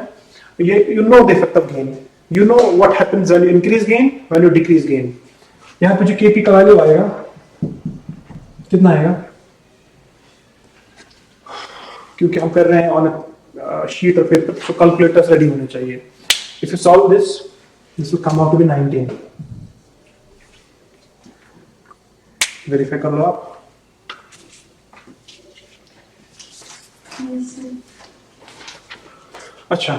ये you know the effect of gain. You know what happens when you increase gain, when you decrease gain. यहाँ पे जो kp का value आएगा कितना आएगा? क्योंकि हम कर रहे हैं on a sheet or paper, so calculators ready होने चाहिए. If you solve this, this will come out to be 19. Verify कर लो आप. अच्छा,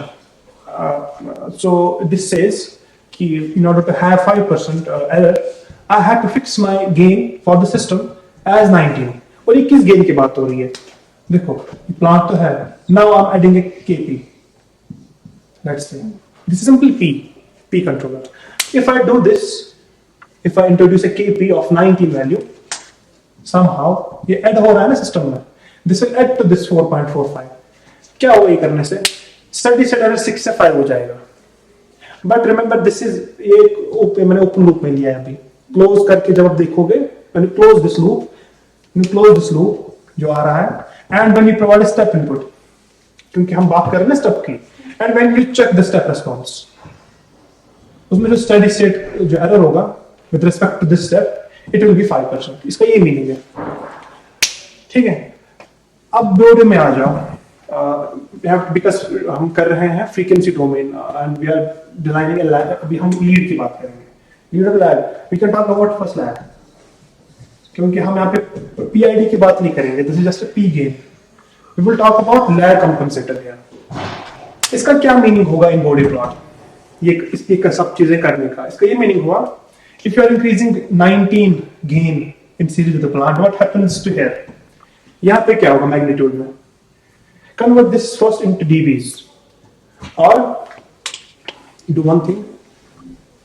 so this says कि in order to have 5% error, I had to fix my gain for the system as 19. और ये किस gain की बात हो रही है? देखो, प्लांट तो है. Now I'm adding a kp. Let's say. This is simply P controller. If I do this, if I introduce a kp of 19 value, somehow ये add हो रहा है ना सिस्टम में. This will add to this 4.45. क्या हुआ ये करने से? Steady state error 6 से 5 हो जाएगा. But remember this is ये मैंने open loop में लिया है अभी. Close करके जब आप देखोगे, when you close this loop जो आ रहा है, and when you provide a step input, क्योंकि हम बात कर रहे हैं step की. And when you check the step response, उसमें जो steady state जो error होगा with respect to this step, it will B 5%। इसका ये मीनिंग है, ठीक है। अब बोर्ड में आ जाओ, बिकॉज हम कर रहे हैं frequency domain and we are designing a lag. अभी हम लीड की बात करेंगे, lead of lag. We can talk about first lag, क्योंकि हम यहाँ पे पीआईडी की बात नहीं करेंगे, this is just a P gain. We will talk about lag compensator here. इसका क्या मीनिंग होगा इन बॉडी प्लॉट, ये इसकी सब चीजें करने का? इसका ये मीनिंग हुआ, if you are increasing 19 gain in series with the plant, what happens to here? यहां पे क्या होगा मैग्नीट्यूड में? Convert this first into dBs और do one thing,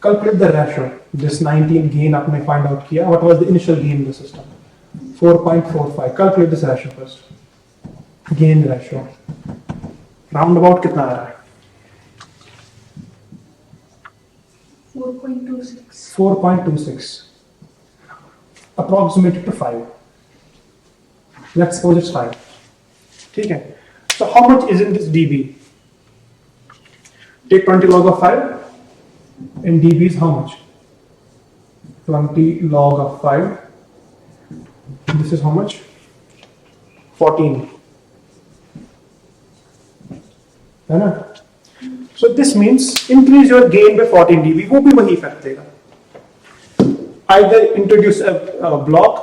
calculate the ratio. This 19 gain आपने find out किया, what was the initial gain in the system? 4.45. Calculate this ratio first. Gain ratio. Roundabout कितना आ रहा है? 4.26. 4.26. Approximated to 5. Let's suppose it's 5. ठीक है. So how much is in this dB? Take 20 log of 5. In dB is how much? 20 log of 5. This is how much? 14. है ना? So this means increase your gain by 14 dB. वो भी वही effect देगा. Either introduce a block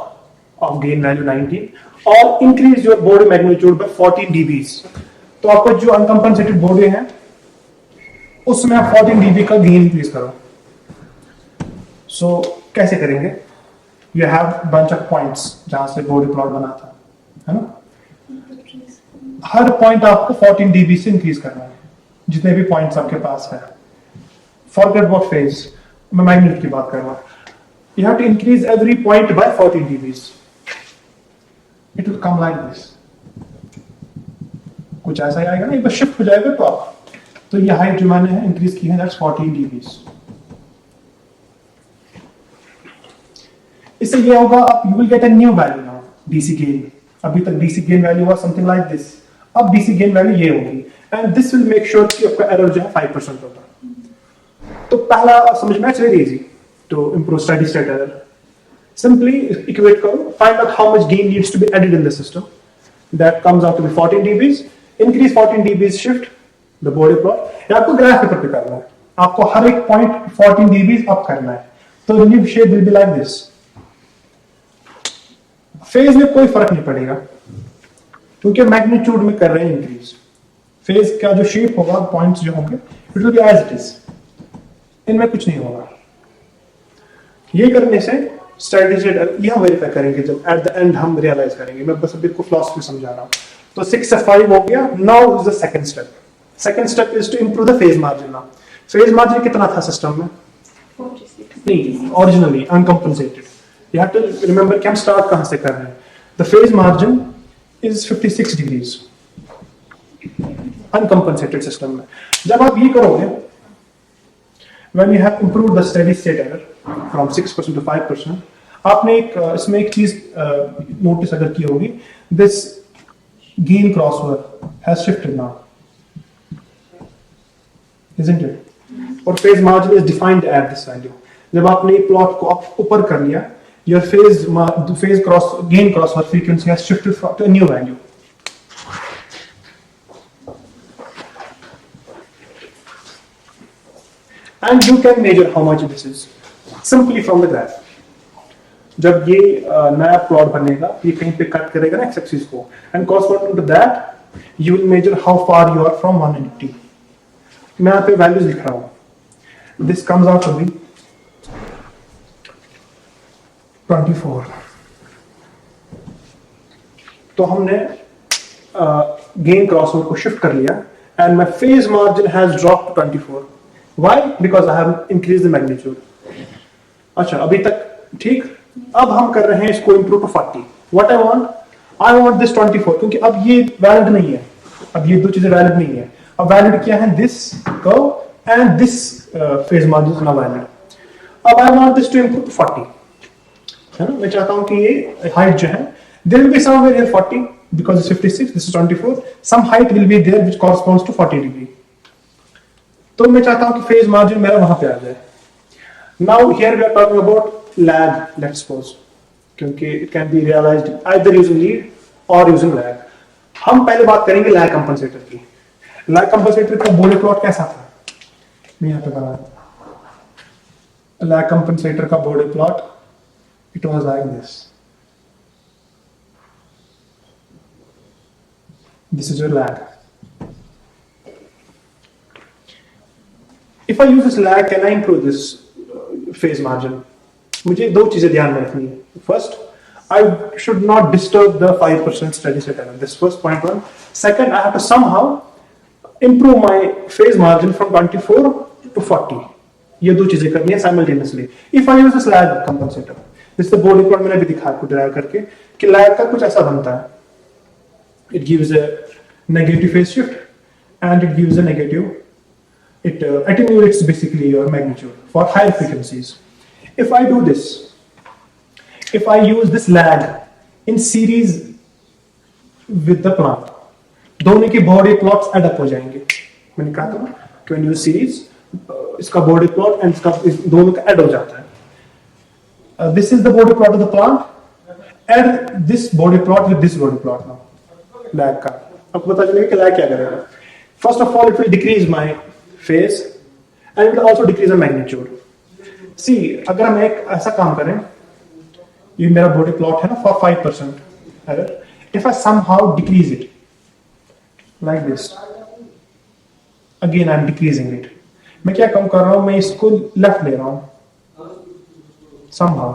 of gain value 19 or increase your body magnitude by 14 dBs. तो आपको जो uncompensated body है उसमें आप 14 dB का गेन इंक्रीज करो। सो कैसे करेंगे? You have bunch of points जहां से बॉडी प्लॉट बना था, है ना? हर पॉइंट आपको 14 dB से इंक्रीज करना है, जितने भी पॉइंट्स आपके पास है। फॉरगेट व्हाट फेज, मैं माइन्यूट की बात कर रहा हूं। You have to increase every point by 14 dB। It will come like this, कुछ ऐसा ही आएगा ना, एक बार शिफ्ट हो जाएगा तो आप, तो ये हाइट जो मैंने इंक्रीज की है, दैट्स 14 dB। इससे ये होगा, you will get a new value now, DC gain. अभी तक DC gain value was something like this, अब डीसी गेन वैल्यू ये होगी, and this will make sure कि आपका एरर जो है 5% होगा। तो पहला समझ में, it's very easy to improve steady state error. Simply equate करो, find out how much gain needs to be added in the system, that comes out to be 14 dB। Increase 14 dB, shift the Bode plot. आपको graph paper पे करना है, आपको हर एक point 14 dB up करना है, तो relief shape will be like this. Phase में कोई फर्क नहीं पड़ेगा, क्योंकि मैग्नीट्यूड में कर रहे हैं इंक्रीज। फेज का जो शेप होगा, पॉइंट्स जो होंगे, it will be as it is, इनमें कुछ नहीं होगा। ये करने से स्टेडी स्टेट यह वेरीफाई करेंगे जब एट द एंड हम रियलाइज करेंगे। मैं बस अभी को फिलॉसफी समझा रहा हूं। तो 6 से 5 हो गया। Now is the second step. Second step is to improve the phase margin. Now phase margin कितना था सिस्टम में? 46. नहीं, originally uncompensated. You have to remember कि हम स्टार्ट कहां से कर रहे हैं। The phase margin is 56 degrees uncompensated system में। जब आप ये करोगे, when you have improved the steady state error from 6% to 5%, आपने एक इसमें एक चीज नोटिस अगर की होगी, this gain crossover has shifted now, isn't it? और phase margin is defined at this value। जब आपने प्लॉट को आप ऊपर कर लिया, your phase gain crossover frequency has shifted to a new value। And you can measure how much this is simply from the graph। जब ये नया प्लॉट बनेगा, ये कहीं पे कट करेगा ना एक्स एक्सिस को, and corresponding to that you will measure how far you are from 180। मैं यहाँ पे वैल्यूज लिख रहा हूँ। This comes out to be 24। तो हमने गेन क्रॉसओवर को शिफ्ट कर लिया, and my phase margin has dropped to 24। Why? Because I have increase the magnitude. अच्छा, अभी तक ठीक। अब हम कर रहे हैं इसको improve to 40। What I want this 24, क्योंकि अब ये वैलिड नहीं है, अब ये दो चीजें वैलिड नहीं है। अब वैलिड क्या है? This curve and this phase margin is not valid. अब I want this to improve to 40, है ना? मैं चाहता हूं कि ये हाइट जो है, there will be somewhere here 40 because it's 56, this is 24, some height will be there which corresponds to 40 degree। तो मैं चाहता हूं कि फेज मार्जिन मेरा वहां पे आ जाए। Now here we are talking about lag, let's suppose, क्योंकि it can be realized either using lead or using lag. हम पहले बात करेंगे lag compensator की. Lag compensator का Bode plot कैसा था? मैं यहाँ पे बना रहा हूँ. Lag compensator का Bode plot, it was like this. This is your lag. If I use this lag, can I improve this phase margin? मुझे दो चीजें ध्यान में रखनी है. First, I should not disturb the 5% steady state error. This first point one. Second, I have to somehow improve my phase margin from 24 to 40. ये दो चीजें करनी है simultaneously. If I use this lag compensator, this the Bode plot मैंने भी दिखाया आपको drive करके कि lag का कुछ ऐसा बनता है. It gives a negative phase shift and it gives a negative. It attenuates basically your magnitude for higher frequencies. If I do this, if I use this lag in series with the plant, दोनों के Bode plots add up हो जाएंगे. मैंने कहा था ना, when you use series, इसका Bode plot and इसका दोनों का add हो जाता है. This is the Bode plot of the plant. Add this Bode plot with this Bode plot now. Lag का. आपको पता चलेगा कि lag क्या करेगा. First of all, it will decrease my phase and it will also decrease the magnitude. See, अगर हम एक ऐसा काम करें, ये मेरा Bode plot है ना for 5%. अगर if I somehow decrease it like this, again I am decreasing it. मैं क्या कम कर रहा हूँ, मैं इसको left ले रहा हूँ somehow.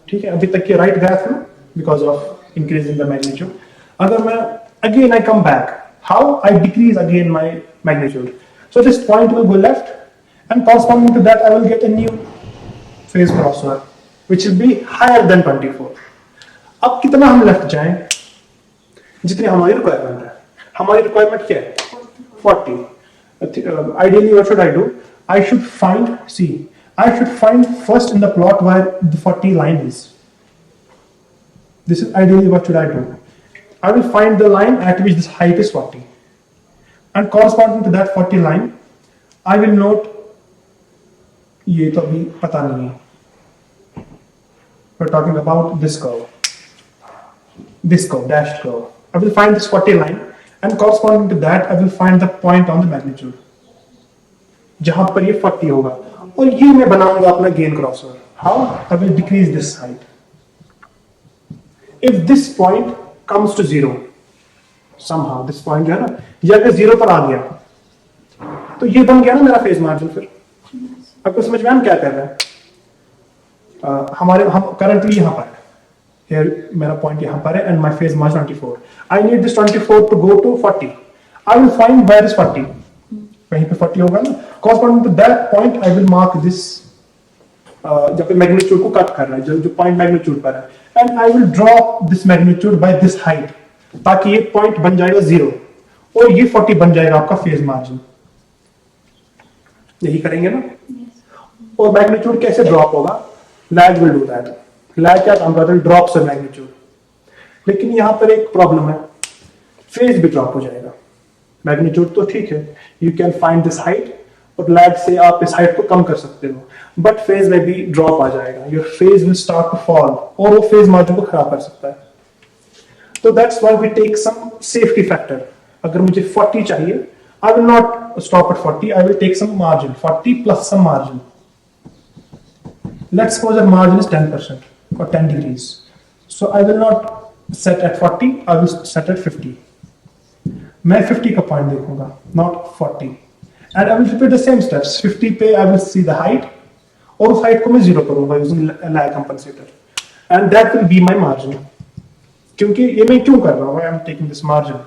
ठीक है, अभी तक ये right गया था because of increasing the magnitude. अगर मैं again I come back, how I decrease again my magnitude. So this point will go left, and corresponding to that, I will get a new phase crossover, which will be higher than 24. अब कितना हम left जाएं? जितनी हमारी requirement है. हमारी requirement क्या है? 40. Ideally, what should I do? I should find first in the plot where the 40 line is. This is ideally what should I do? I will find the line at which this height is 40. And corresponding to that 40 line, I will note, ये तो अभी पता नहीं है. We're talking about this curve, dashed curve. I will find this 40 line, and corresponding to that, I will find the point on the magnitude, जहाँ पर ये 40 होगा. और ये मैं बनाऊंगा अपना gain crossover. How? I will decrease this height. If this point comes to 0, somehow this point जो है ना, ये अगर 0 पर आ गया तो ये बन गया ना मेरा फेज मार्जिन. फिर आपको समझ में हम क्या कर रहे हैं. हम करंटली यहाँ पर है, here मेरा पॉइंट यहाँ पर है and my phase margin 24. I need this 24 to go to 40. I will find where is 40. वहीं पे 40 होगा ना. Corresponding to that point I will mark this जब पे मैग्नीट्यूड को कट कर रहा है, जो पॉइंट मैग्नीट्यूड पर है, and I will drop this magnitude by this height, ताकि ये पॉइंट बन जाएगा 0 और ये 40 बन जाएगा आपका फेज मार्जिन. यही करेंगे ना. और मैग्नीट्यूड कैसे ड्रॉप होगा? Lag will do that. Lag क्या काम करता है? Drops the magnitude. लेकिन यहां पर एक प्रॉब्लम है, फेज भी ड्रॉप हो जाएगा. मैग्नीट्यूड तो ठीक है, you can find this height, और लैग से आप इस हाइट को कम कर सकते हो, बट फेज में भी ड्रॉप आ जाएगा. Your phase will start to fall और वो फेज मार्जिन को खराब कर सकता है. तो that's why we take some safety factor. अगर मुझे 40 चाहिए, I will not stop at 40. I will take some margin, 40 plus some margin. Let's suppose that margin is 10% or 10 degrees. So I will not set at 40. I will set at 50. मैं 50 का point देखूंगा, not 40. And I will repeat the same steps. 50 पे I will see the height, और उस height को मैं 0 करूंगा using lag compensator. And that will be my margin. क्योंकि ये मैं क्यों कर रहा हूँ? I am taking this margin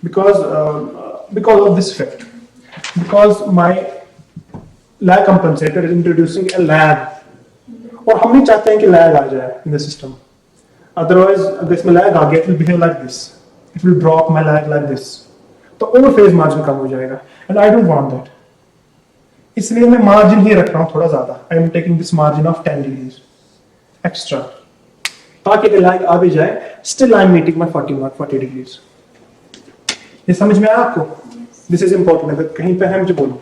because of this fact. Because my lag compensator is introducing a lag, और हम नहीं चाहते हैं कि lag आ जाए in the system. Otherwise, अगर इसमें lag आ गया, it will behave like this. It will drop my lag like this. तो और phase margin कम हो जाएगा, and I don't want that. इसलिए मैं margin ही रख रहा हूँ थोड़ा ज़्यादा. I am taking this margin of 10 degrees extra. ताकि अगर lag आ भी जाए, still I am meeting my 40 degrees. ये समझ में आया आपको? This is important. अगर कहीं पे है मुझे बोलो.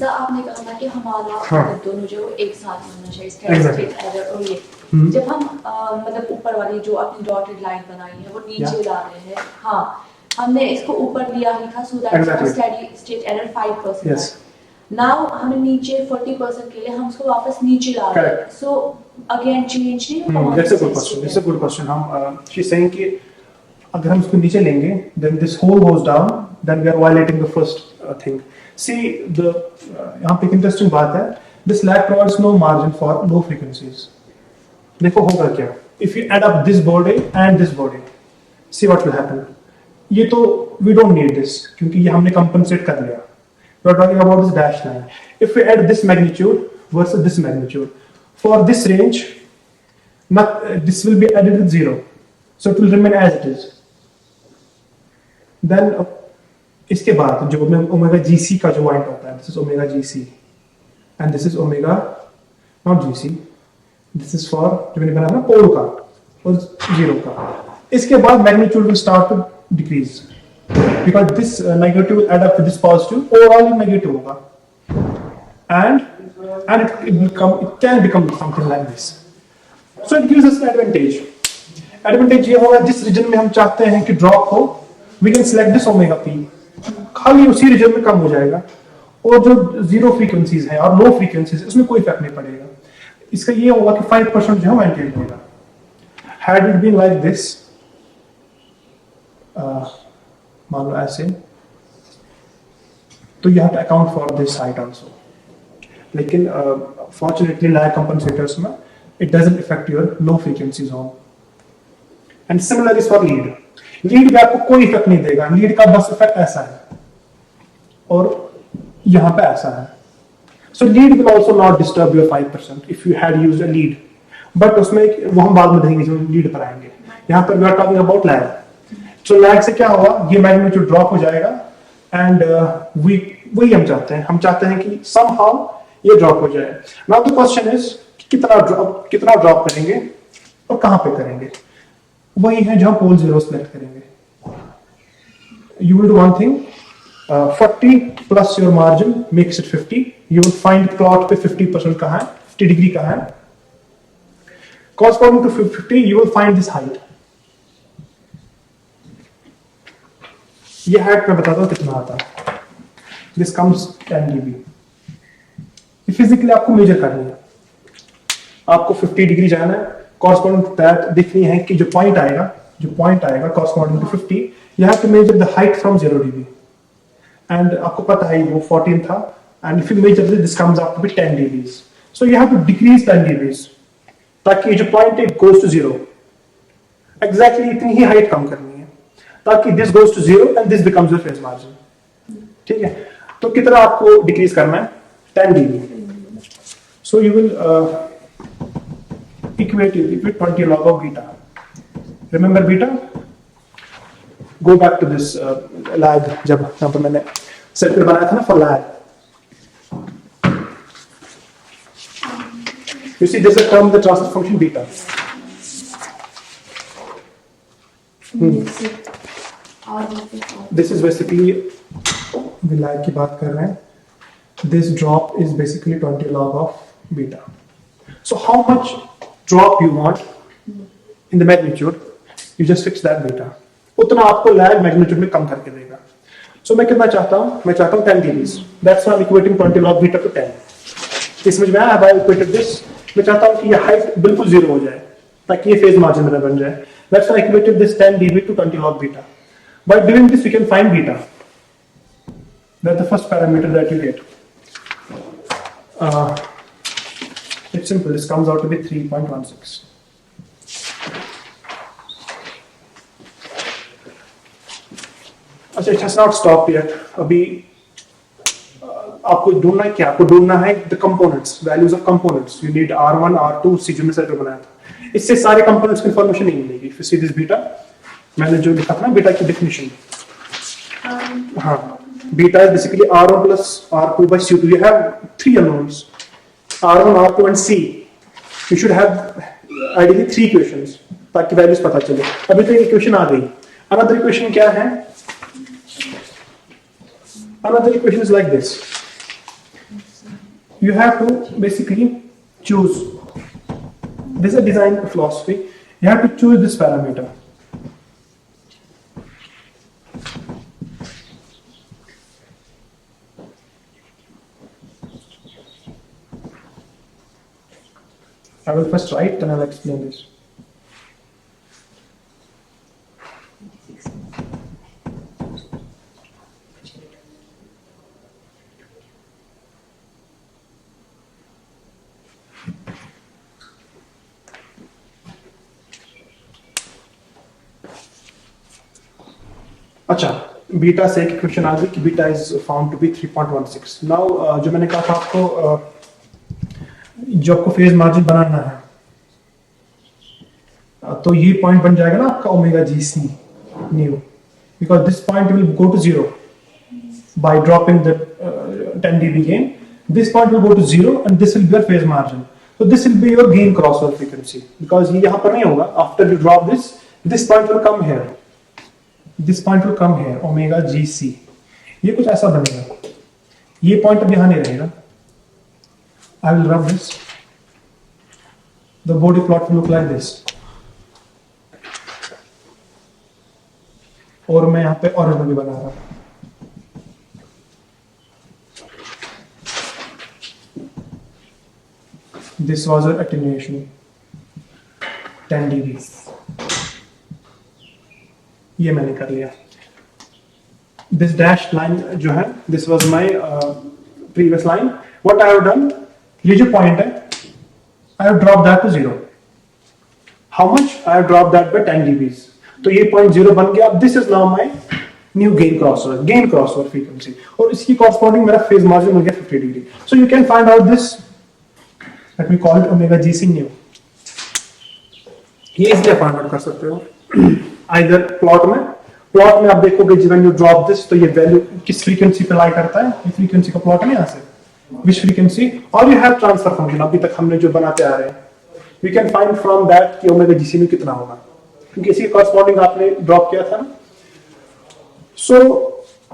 जैसा आपने कहा था कि हमारा हाँ। मतलब दोनों जो एक साथ होना चाहिए Exactly. स्टेट एरर और ये हम्म। जब हम मतलब ऊपर वाली जो आपने डॉटेड लाइन बनाई है वो नीचे Yeah. ला रहे हैं हाँ हमने इसको ऊपर लिया ही था so that Exactly. Steady state error 5% Yes. Now हमें नीचे 40% के लिए हम उसको वापस नीचे ला रहे हैं Correct. सो अगेन चेंज नहीं होगा That's a good question. That's a good question. हम she's saying कि अगर हम इसको नीचे लेंगे, then this whole goes down, then we are violating the first thing. See the यहाँ पे एक interesting बात है. This lag provides no margin for low frequencies. देखो होगा क्या? If you add up this body and this body, see what will happen. ये तो we don't need this क्योंकि ये हमने compensate कर लिया. We are talking about this dash line. If we add this magnitude versus this magnitude, for this range, this will be added with 0, so it will remain as it is. Then इसके बाद जो omega GC का जो point होता है, this is omega GC and this is omega not GC, this is for जो मैंने बनाया ना पोल का और 0 का. इसके बाद magnitude will start to decrease because this negative will add up to this positive, overall negative होगा and it can become something like this. So it gives us an advantage. Advantage ये होगा जिस रीजन में हम चाहते हैं कि drop हो, we can select this omega p. खाली उसी रीजन में कम हो जाएगा और जो जीरो फ्रीक्वेंसीज है और लो फ्रीक्वेंसीज इसमें कोई इफेक्ट नहीं पड़ेगा. इसका ये होगा कि 5% जो है मेंटेन होगा. Had it been like this, मान लो ऐसे, तो you have to account for this height also. लेकिन fortunately lag compensators में it doesn't affect your low frequency zone. And similar is for lead. Lead पे आपको कोई इफेक्ट नहीं देगा. लीड का बस इफेक्ट ऐसा है और यहाँ पे ऐसा है. So lead will also not disturb your 5% if you had used a lead. But उसमें वो हम बाद में देखेंगे जब लीड पर आएंगे. यहाँ पर we are talking about lag. So lag से क्या होगा? ये मैग्नीट्यूड ड्रॉप हो जाएगा and वही हम चाहते हैं. हम चाहते हैं कि somehow ये ड्रॉप हो जाए. Now the question is कितना ड्रॉप करेंगे और कहाँ पे करेंगे? वही है जहां पोल 0 सेलेक्ट करेंगे. You will do one thing, 40 plus your margin makes it 50. You will find plot पे 50% कहाँ है, 50 डिग्री कहाँ है. Corresponding to 50, you will find this height. ये height मैं बताता हूँ कितना आता है. This comes 10 dB. ये फिजिकली आपको मेजर करनी है. आपको 50 डिग्री जाना है. Corresponding to that दिखनी है कि जो पॉइंट आएगा corresponding to 50, you have to measure the height from 0 dB. And आपको पता है वो 14 था, and if you measure this comes up to be 10 dBs. So you have to decrease 10 dBs ताकि जो पॉइंट है goes to 0. Exactly इतनी ही height कम करनी है ताकि this goes to 0 and this becomes your phase margin. ठीक है? तो कितना आपको डिक्रीज करना है? 10 dB. So you will equate 20 log of beta. Remember beta? Go back to this lag. जब यहाँ पर मैंने सर्किट बनाया था ना for lag. You see, this is a term, the transfer function beta. This is basically the lag की बात कर रहे हैं. This drop is basically 20 log of beta. So how much drop you want in the magnitude, you just fix that beta. उतना आपको lag magnitude में कम करके देगा. So मैं कितना चाहता हूँ? मैं चाहता हूँ 10 dBs. That's why I'm equating 20 log beta to 10. इस समझ में आया? Have I equated this? मैं चाहता हूँ कि ये height बिल्कुल 0 हो जाए ताकि ये phase margin मेरा बन जाए. That's why I equated this 10 dB to 20 log beta. By doing this, we can find beta. That's the first parameter that you get. It's simple. This comes out to be 3.16. अच्छा, it has not stopped yet. अभी आपको ढूंढना है क्या? आपको ढूंढना है the components, values of components. You need R1, R2, C जो मैं सर्किट बनाया था. इससे सारे components की information नहीं मिलेगी. If you see this beta, मैंने जो लिखा था ना beta की definition. हाँ, beta is basically R1 plus R2 by C2. You have 3 unknowns. R1, R2 and C. You should have ideally 3 equations ताकि values पता चले. अभी तो एक equation आ गई. Another equation क्या है? Another equation is like this. you have to basically choose. This is a design philosophy. You have to choose this parameter. I will first write, then I'll explain this. अच्छा, beta से एक question आ गई कि beta is found to be 3.16. Now जो मैंने कहा था आपको, जो आपको फेज मार्जिन बनाना है, तो ये पॉइंट बन जाएगा ना आपका omega G C new, because this point will go to zero by dropping the 10 dB gain. This point will go to zero and this will be your phase margin. So this will be your gain crossover frequency, because ये यहाँ पर नहीं होगा. After you drop this point will come here. This point will come here, omega GC. ये कुछ ऐसा बनेगा. ये point अब यहाँ नहीं रहेगा. I will rub this. The body plot will look like this. और मैं यहाँ पे orange में भी बना रहा हूँ. This was an attenuation, 10 dB. ये मैंने कर लिया. This dashed line जो है, this was my previous line. What I have done, ये जो point है, I have dropped that to zero. How much? I have dropped that by 10 dB. तो ये point zero बन गया. This is now my new gain crossover frequency. और इसकी corresponding मेरा phase margin मिल गया 50 degree. So you can find out this. Let me call it omega GC new. ये इसलिए फाइंड आउट कर सकते हो आइदर प्लॉट में आप देखोगे when you drop this, तो ये वैल्यू किस फ्रीक्वेंसी पे लाई करता है, ये फ्रीक्वेंसी का प्लॉट है यहाँ से, विच फ्रीक्वेंसी, और यू हैव ट्रांसफर फंक्शन अभी तक हमने जो बनाते आ रहे हैं, we can find from that कि ओमेगा जीसी में कितना होगा, क्योंकि इसी कॉरस्पॉन्डिंग आपने ड्रॉप किया था ना. So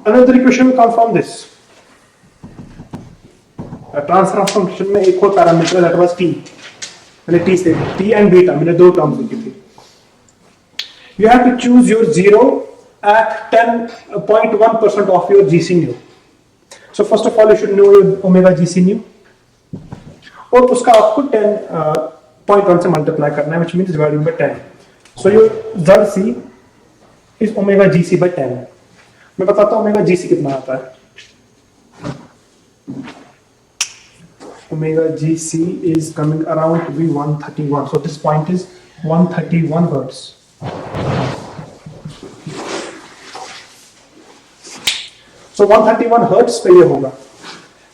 another equation come from this. Transfer function में एक और पैरामीटर दैट वाज टी. मैंने टी से टी एंड बीटा मैंने दो टर्म्स लिखी थी. You have to choose your zero at 10.1% of your GC new. So first of all, you should know your omega GC new. और उसका आपको 10.1 से multiply करना है, which means dividing by 10. So your ZC is omega GC by 10. मैं बताता हूँ omega GC कितना आता है. Omega GC is coming around to be 131. So this point is 131 hertz. So 131 hertz पे ये होगा.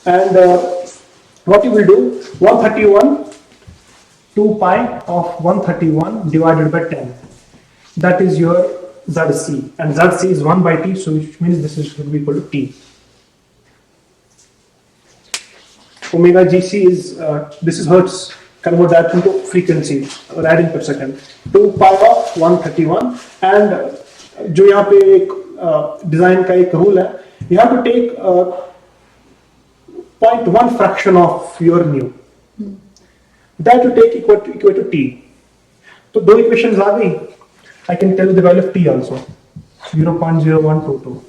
And what you will do, 131, 2 pi of 131 divided by 10. That is your ZC. And ZC is 1 by T, so which means this is should be equal to T. Omega GC is, this is hertz, convert that into frequency, radian per second. 2 pi of 131, and जो यहाँ पे एक design का एक rule है, you have to take 0.1 fraction of your nu. That you take equal to T. तो दो equations आ गई. I can tell the value of T also, 0.0122.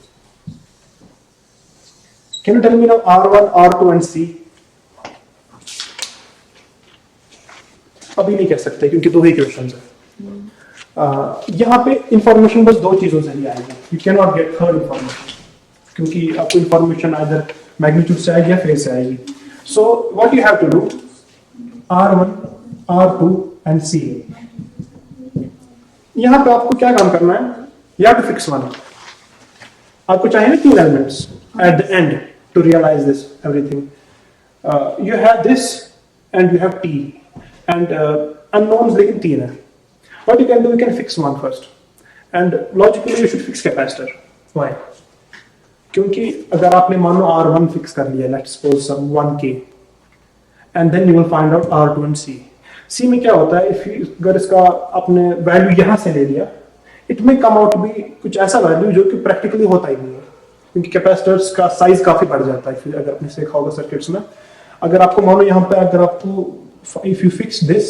Can you tell me now R1, R2 and C? अभी नहीं कह सकते क्योंकि दो ही questions है. यहाँ पे इंफॉर्मेशन बस दो चीजों से ही आएगी. You can not gate third information, क्योंकि आपको इंफॉर्मेशन आइदर मैग्नीट्यूड से आएगी या फेज से आएगी. So what you have to do, R1, R2 and C. यहाँ पे आपको क्या काम करना है, you have to fix one. आपको चाहिए ना 2 elements at the end to realize this everything. You have this and you have T. And unknowns लेकिन 3 है. What you can do, you can fix one first, and logically you should fix capacitor. Why? क्योंकि अगर आपने मान लो R1 fix कर लिया, let's suppose some 1K, and then you will find out R2 and C. C में क्या होता है, अगर इसका आपने वैल्यू यहाँ से ले लिया, it may come out to be कुछ ऐसा वैल्यू जो कि प्रैक्टिकली होता ही नहीं है, क्योंकि कैपेसिटर्स का साइज काफी बढ़ जाता है. फिर अगर आपने देखा होगा सर्किट्स में, अगर आपको मानो यहाँ पे अगर आपको if you fix this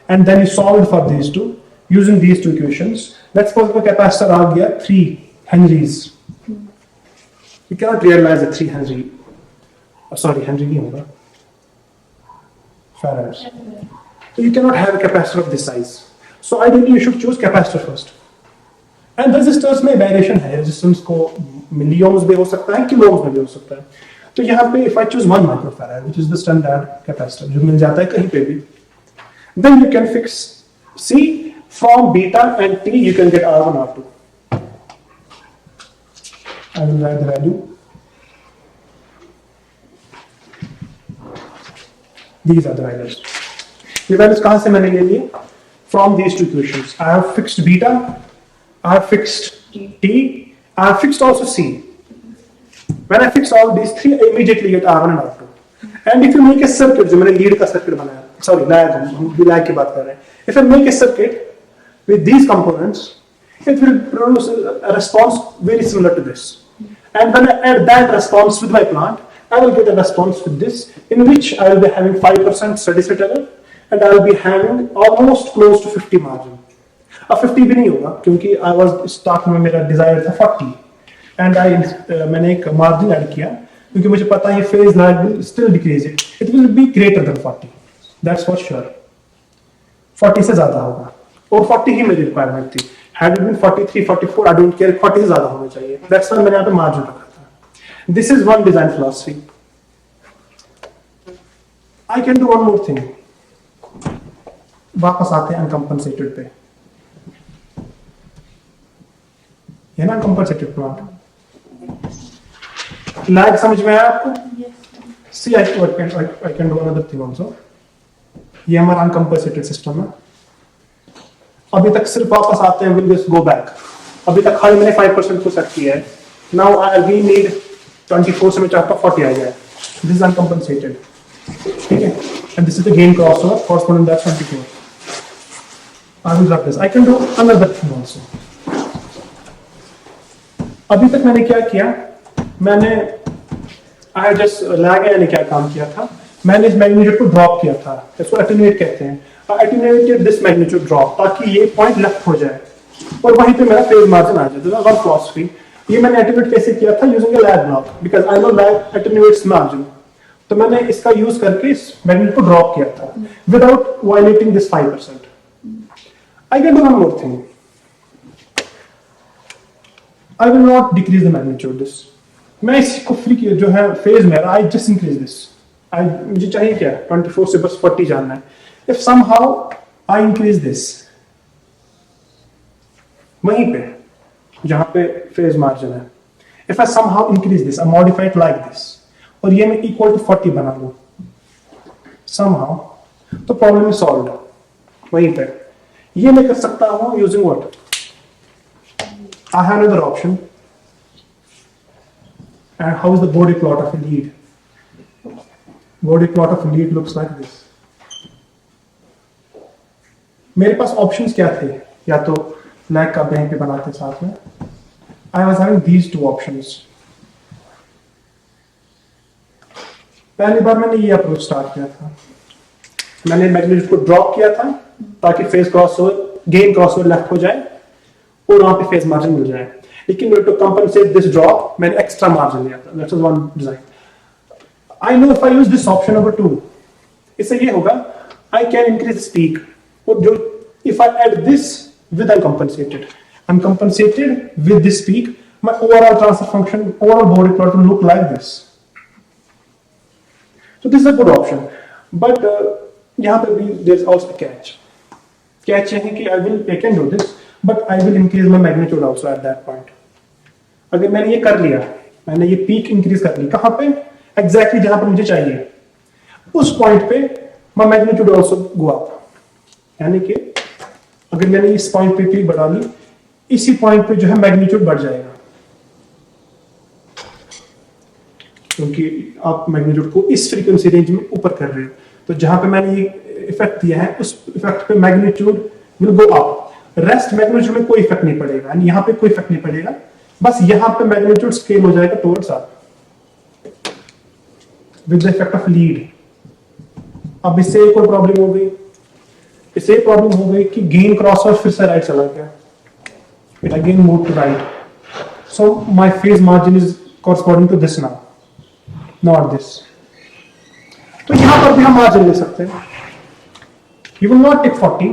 and then you solve for these two using these two equations, let's suppose का कैपेसिटर आ गया 3 henries, you cannot realize a 3 henry, sorry henry नहीं होगा, फैराड्स. So you cannot have a capacitor of this size. So ideally you should choose capacitor first. And resistors में variation है, resistance को milliohms में हो सकता है, kiloohms में भी हो सकता है. तो यहाँ पे if I choose 1 microfarad, which is the standard capacitor, जो मिल जाता है कहीं पे भी, then you can fix C from beta and T you can get R1 R2. I will write the value. These are the values. ये values कहाँ से मैंने ले लिए? From these two equations. I have fixed beta, I have fixed T, I have fixed also C. When I fix all these three, I immediately get R1 and R2. And if you make a circuit, जो मैंने lead का circuit बनाया, sorry, lag, हम भी lag की बात कर रहे हैं. If I make a circuit with these components, it will produce a response very similar to this. And when I add that response with my plant, I will get a response with this, in which I will be having 5% steady state error, and I will be having almost close to 50 margin. अब 50 भी नहीं होगा क्योंकि I was start में मेरा desire था 40, and मैंने एक margin add किया क्योंकि मुझे पता है phase lag will still decrease it. It will be greater than 40. That's for sure. 40 से ज़्यादा होगा और 40 ही मेरी requirement थी. Had it been 43, 44, I don't care. 40 से ज़्यादा होना चाहिए. That's why मैंने यहाँ पे margin रखा था. This is one design philosophy. I can do one more thing. वापस आते हैं uncompensated पे. ये ना uncompensated plot. Lag समझ में आया आपको? See, I can do another thing also. ये हमारा uncompensated system है. अभी तक सिर्फ वापस आते हैं, will just go back. अभी तक खाली मैंने 5% को सेट किया है. Now we need 24 से मैं चाहता हूँ 40 आ जाए. This is uncompensated. ठीक है? And this is the gain crossover corresponding to that 24. I will drop this. I can do another thing also. अभी तक मैंने क्या किया? मैंने I just lag यानी क्या काम किया था? मैंने इस मैग्नीट्यूड को ड्रॉप किया था. इसको अटेन्यूएट कहते हैं. I attenuated this magnitude drop ताकि ये पॉइंट लेफ्ट हो जाए और वहीं पे मेरा फेज मार्जिन आ जाए. तो वन फिलॉसफी. ये मैंने अटेन्यूएट कैसे किया था? Using a lag block, because I know lag attenuates margin. तो मैंने इसका यूज करके इस मैग्नीट्यूड को ड्रॉप किया था without violating this 5%. I can do one more thing. I will not decrease the magnitude this. मैं इसको फ्री किया जो है फेज मेरा, I just increase this. मुझे चाहिए क्या? 24 से बस 40 जानना है. If somehow I increase this, वहीं पे जहां पे फेज मार्जिन है, if I somehow increase this, I modify it like this, और ये मैं equal to 40 बना लूं somehow, तो प्रॉब्लम is solved. वहीं पे ये मैं कर सकता हूं using what? I have another option. And how is the body plot of a lead? Body plot of a lead looks like this. मेरे पास ऑप्शंस क्या थे? या तो लैग का बैंक पे बनाते साथ में. I was having these two options. पहली बार मैंने ये अप्रोच स्टार्ट किया था. मैंने मैग्नीट्यूड को ड्रॉप किया था ताकि phase crossover, gain crossover left हो जाए और वहां पे फेज मार्जिन मिल जाए. लेकिन टू कंपनसेट दिस ड्रॉप मैंने एक्स्ट्रा मार्जिन लिया था. That's one design. I know if I use this option number 2, इससे ये होगा आई कैन इंक्रीज स्पीक. और जो if I add this with uncompensated with this peak, my overall transfer function, overall body plot will look like this. So this is a good option. But यहाँ पे भी there's also a catch. Catch है कि I can do this, but I will increase my magnitude also at that point. अगर मैंने ये कर लिया, मैंने ये peak increase कर ली, कहाँ पे? Exactly जहाँ पर मुझे चाहिए. उस point पे my magnitude also go up. यानी कि अगर मैंने इस पॉइंट पे पीक बढ़ा ली, इसी पॉइंट पे जो है मैग्नीट्यूड बढ़ जाएगा क्योंकि आप मैग्नीट्यूड को इस फ्रीक्वेंसी रेंज में ऊपर कर रहे हो. तो जहां पे मैंने ये इफेक्ट दिया है उस इफेक्ट पे magnitude will go up. Rest magnitude में कोई इफेक्ट नहीं पड़ेगा, यानी यहाँ पे कोई इफेक्ट नहीं पड़ेगा. बस यहाँ पे मैग्नीट्यूड स्केल हो जाएगा towards up with the effect of lead. अब इससे एक और प्रॉब्लम हो गई, इससे एक प्रॉब्लम हो गई कि गेन क्रॉस और फिर से राइट चला गया, it again move to right, so my phase margin is corresponding to this now, not this. तो यहां पर भी हम मार्जिन ले सकते हैं, यू विल नॉट टेक 40।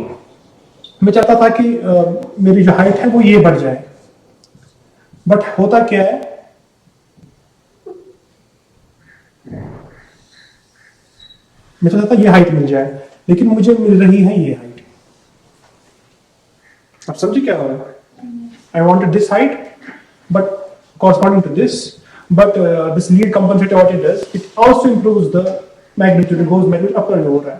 मैं चाहता था कि मेरी जो हाइट है वो ये बढ़ जाए, बट होता क्या है, मैं चाहता था ये हाइट मिल जाए, लेकिन मुझे मिल रही है ये हाइट। अब समझे क्या हो रहा है? I wanted this height but corresponding to this, but this lead compensator what it does, it also improves the magnitude, it goes magnitude up and over है।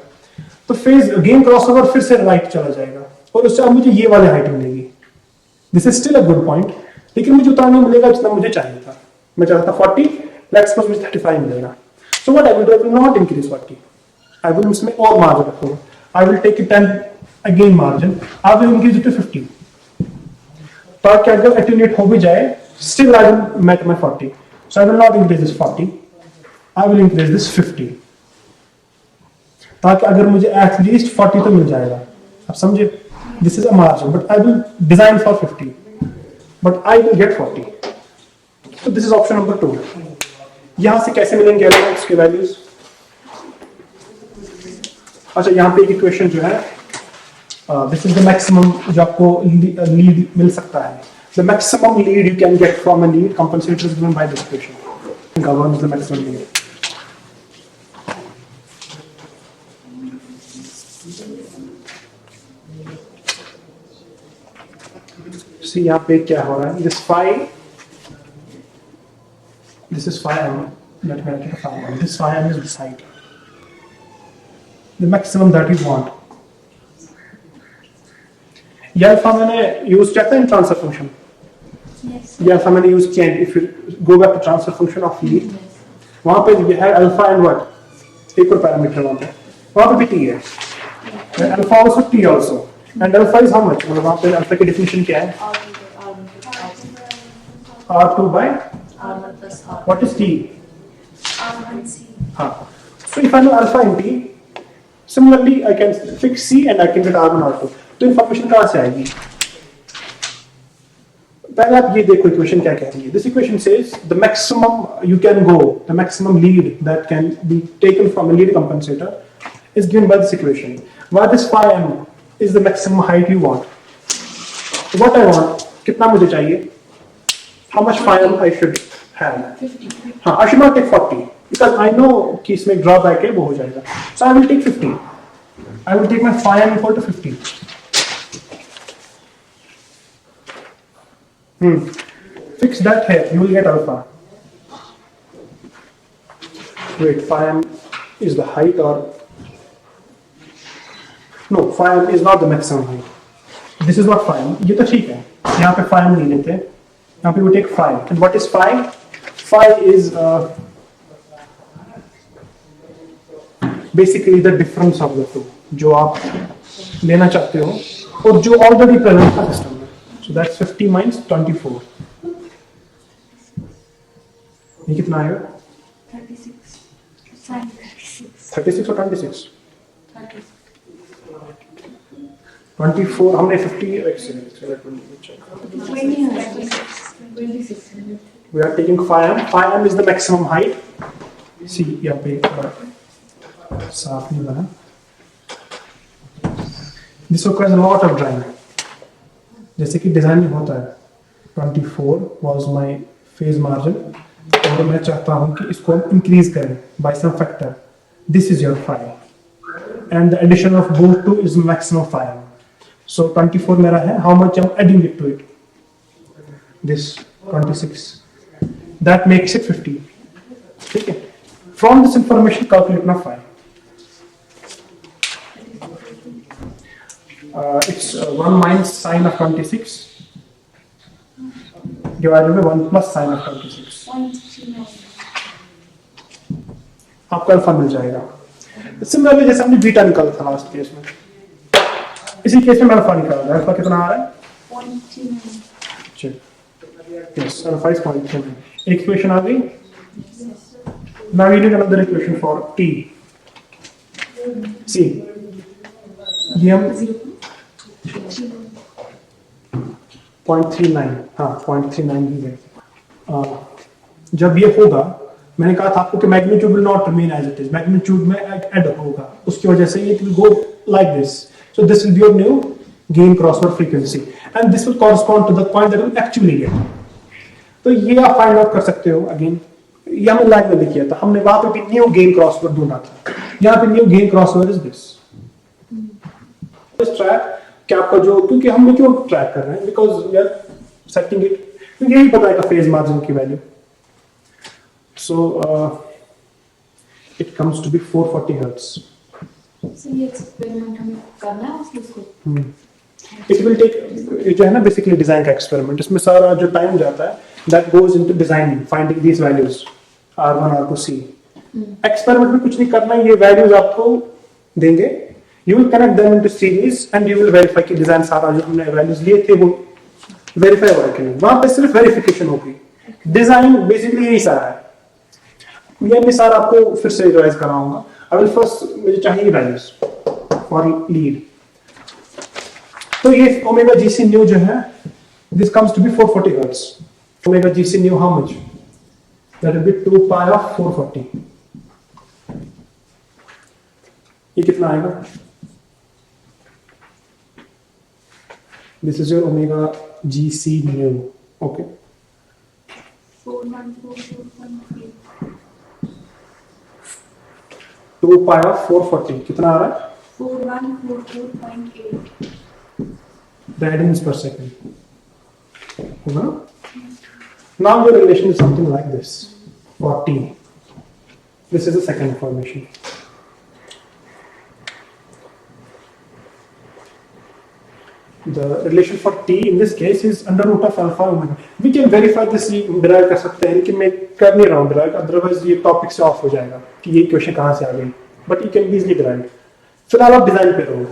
तो फेज गेन क्रॉसओवर फिर से राइट चला जाएगा और उससे अब मुझे ये वाली हाइट मिलेगी। This is still a good point, लेकिन मुझे उतना नहीं मिलेगा जितना मुझे चाहिए था। मैं चाहता था 40, लेट्स सपोज मुझे 35 मिलेगा। So what I will do, I will not increase 40, I will इसमें और मार्जिन रखूंगा, I will take it 10 again margin, I will increase it to 50, ताकि अगर एटेन्यूएट हो भी जाए still I will met my 40, so I will not increase this 40, I will increase this 50, ताकि अगर मुझे at least 40 तो मिल जाएगा। अब समझे, this is a margin but I will design for 50 but I will get 40, so this is option number 2। यहां से कैसे मिलेंगे एलिमेंट्स के वैल्यूज? अच्छा, यहां पे एक इक्वेशन जो है, दिस इज द मैक्सिमम जो आपको लीड मिल सकता है। The maximum lead you can get from a lead compensator is given by this equation. Governs the maximum lead. See यहाँ पे क्या हो रहा है? This phi, this is phi m. Let me write it phi m. This phi m is this height. The maximum that you want. यह alpha मैंने use किया था इन ट्रांसफर फंक्शन। या अल्फा मैंने यूज किया, if you go back to transfer function of lead, वहां पे ये है अल्फा एंड व्हाट, एक और पैरामीटर वहां पे भी टी है, alpha also T also, and alpha is how much, मतलब वहां पे अल्फा की डेफिनेशन क्या है? r2 by r1 plus r, what is t? r1c। हाँ, so if I know alpha and t, similarly I can fix c and I can get r1 r2। तो information कहां से आएगी? पहले आप ये देखो इक्वेशन क्या कहती है। This equation says the maximum you can go, the maximum lead that can be taken from a lead compensator is given by this equation, what is phi m is the maximum height you want. What I want, कितना मुझे चाहिए, how much phi m I should have? 50। हां, I should not take 40 because I know कि इसमें drawback है, वो हो जाएगा। So I will take 50, I will take my phi m equal to 50। Fix that here, you will get alpha. Wait, phi m is the height or no? Phi m is not the maximum height. This is not phi m. ये तो ठीक है, यहाँ पे phi m नहीं लेते, यहाँ पे we take phi. And what is phi? Phi is basically the difference of the two, जो आप लेना चाहते हो और जो already present है सिस्टम में। So that's 50 minus 24. ये कितना आएगा? 36. 36 और 26? 24 हमने 50 we are taking phi m. Phi m is the maximum height. See यहाँ पे साफ नहीं बना। This requires a lot of drawing. जैसे कि डिजाइन में होता है 24 was my phase margin और मैं चाहता हूं कि इसको हम इंक्रीज करें by some factor, this is your phi and the addition of both two is maximum phi m, so 24 मेरा है, how much I'm adding it to it, this 26, that makes it 50। ठीक है, from this information calculate my phi। It's 1 minus sine of 26 divided by 1 plus sine of 26। आपको alpha मिल जाएगा। Similarly जैसे हमने beta निकाला था लास्ट केस में, इसी केस में अल्फा निकाला है। अल्फा कितना आ रहा है? 0.29। Yes, alpha is 0.29। एक इक्वेशन आ गई। Now we need another equation for t। See ये हम 0.39, हाँ 0.39 ही है। जब ये होगा, मैंने कहा था आपको कि magnitude will not remain as it is, magnitude में ऐड होगा, उसकी वजह से it will go like this. So this will be your new gain crossover frequency and this will correspond to the point that will actually get. तो ये आप find out कर सकते हो। अगेन ये हमने लाइन में भी किया था, हमने वहां पे भी न्यू गेन क्रॉसओवर ढूंढा था, यहाँ पे new gain crossover is this track. क्या आपका जो, क्योंकि हम क्यों ट्रैक कर रहे हैं, because we are setting it, क्योंकि यही पता है फेज मार्जिन की value. So it comes to be 440 hertz. ये एक्सपेरिमेंट हमें करना है उसको। इट विल टेक, जो है ना बेसिकली डिजाइन का एक्सपेरिमेंट, इसमें सारा जो टाइम जाता है that goes into designing, finding these values R1 R2 C। Experiment में कुछ नहीं करना, ये वैल्यूज आपको देंगे, you will connect them into series and you will verify कि डिजाइन सारा जो हमने वैल्यूज लिए थे वो वेरीफाई हो रहा है कि नहीं। वहां पे सिर्फ वेरिफिकेशन होगी, डिजाइन बेसिकली यही सारा है। ये मैं सारा आपको फिर से रिवाइज कराऊंगा। आई विल फर्स्ट, मुझे चाहिए वैल्यूज फॉर लीड। तो ये ओमेगा जीसी न्यू जो है, this comes to be 440 hertz. Omega GC new how much, that will be 2 pi of 440। ये कितना आएगा? This is your omega GC new. Okay, 4144.8 2 pi of 440 कितना आ रहा है? 4144.8 रेडियंस पर सेकंड होगा ना? Now your relation is something like this, 40. This is the second information. The relation for t in this case is under root of alpha omega. We can verify this, derive कर सकते हैं, लेकिन मैं कर नहीं रहा हूँ derive, otherwise ये टॉपिक से ऑफ हो जाएगा कि ये क्वेश्चन कहाँ से आ गई, but you can easily derive. फिलहाल आप डिजाइन पे रहो.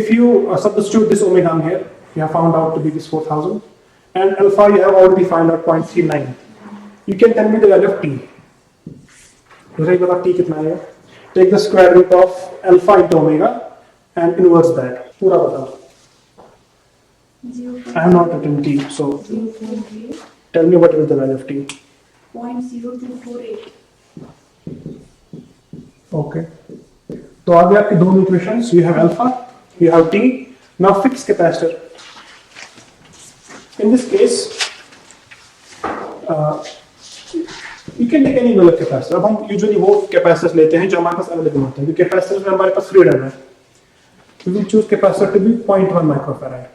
If you substitute this omega here, you have found out to be this 4000, and alpha you have already found out 0.39. You can tell me the value of t. मुझे बता t कितना आएगा? Take the square root of alpha into omega and inverse that. पूरा बताओ. I have not written t, so 0.8 tell me what is the value of t. 0.0248. Okay. तो आ गया आपकी दोनों equations. You have alpha, you have t. Now fix capacitor. In this case, you can take any value of capacitor. अब हम usually वो capacitors लेते हैं जो हमारे पास अवेलेबल होते हैं, क्योंकि capacitors में हमारे पास freedom है. We will choose capacitor to be 0.1 microfarad.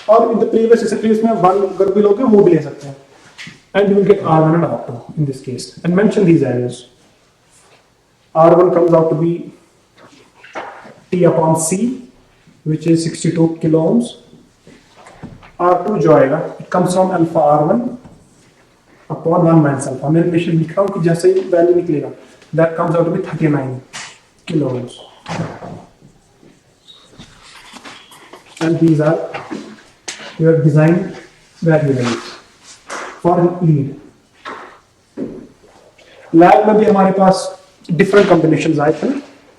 और in the previous exercise में 1 अगर भी लोगे वो भी ले सकते हैं. And you will get R1 and R2 in this case. And mention these values. R1 comes out to be T upon C, which is 62 kilo ohms. R2 जो आएगा, it comes from alpha R1 upon 1 minus alpha. मैं relation लिख रहा हूँ कि जैसे ही value निकलेगा, that comes out to be 39 kilo ohms. And these are your design values for lead. Lab में भी हमारे पास डिफरेंट कॉम्बिनेशंस आए थे,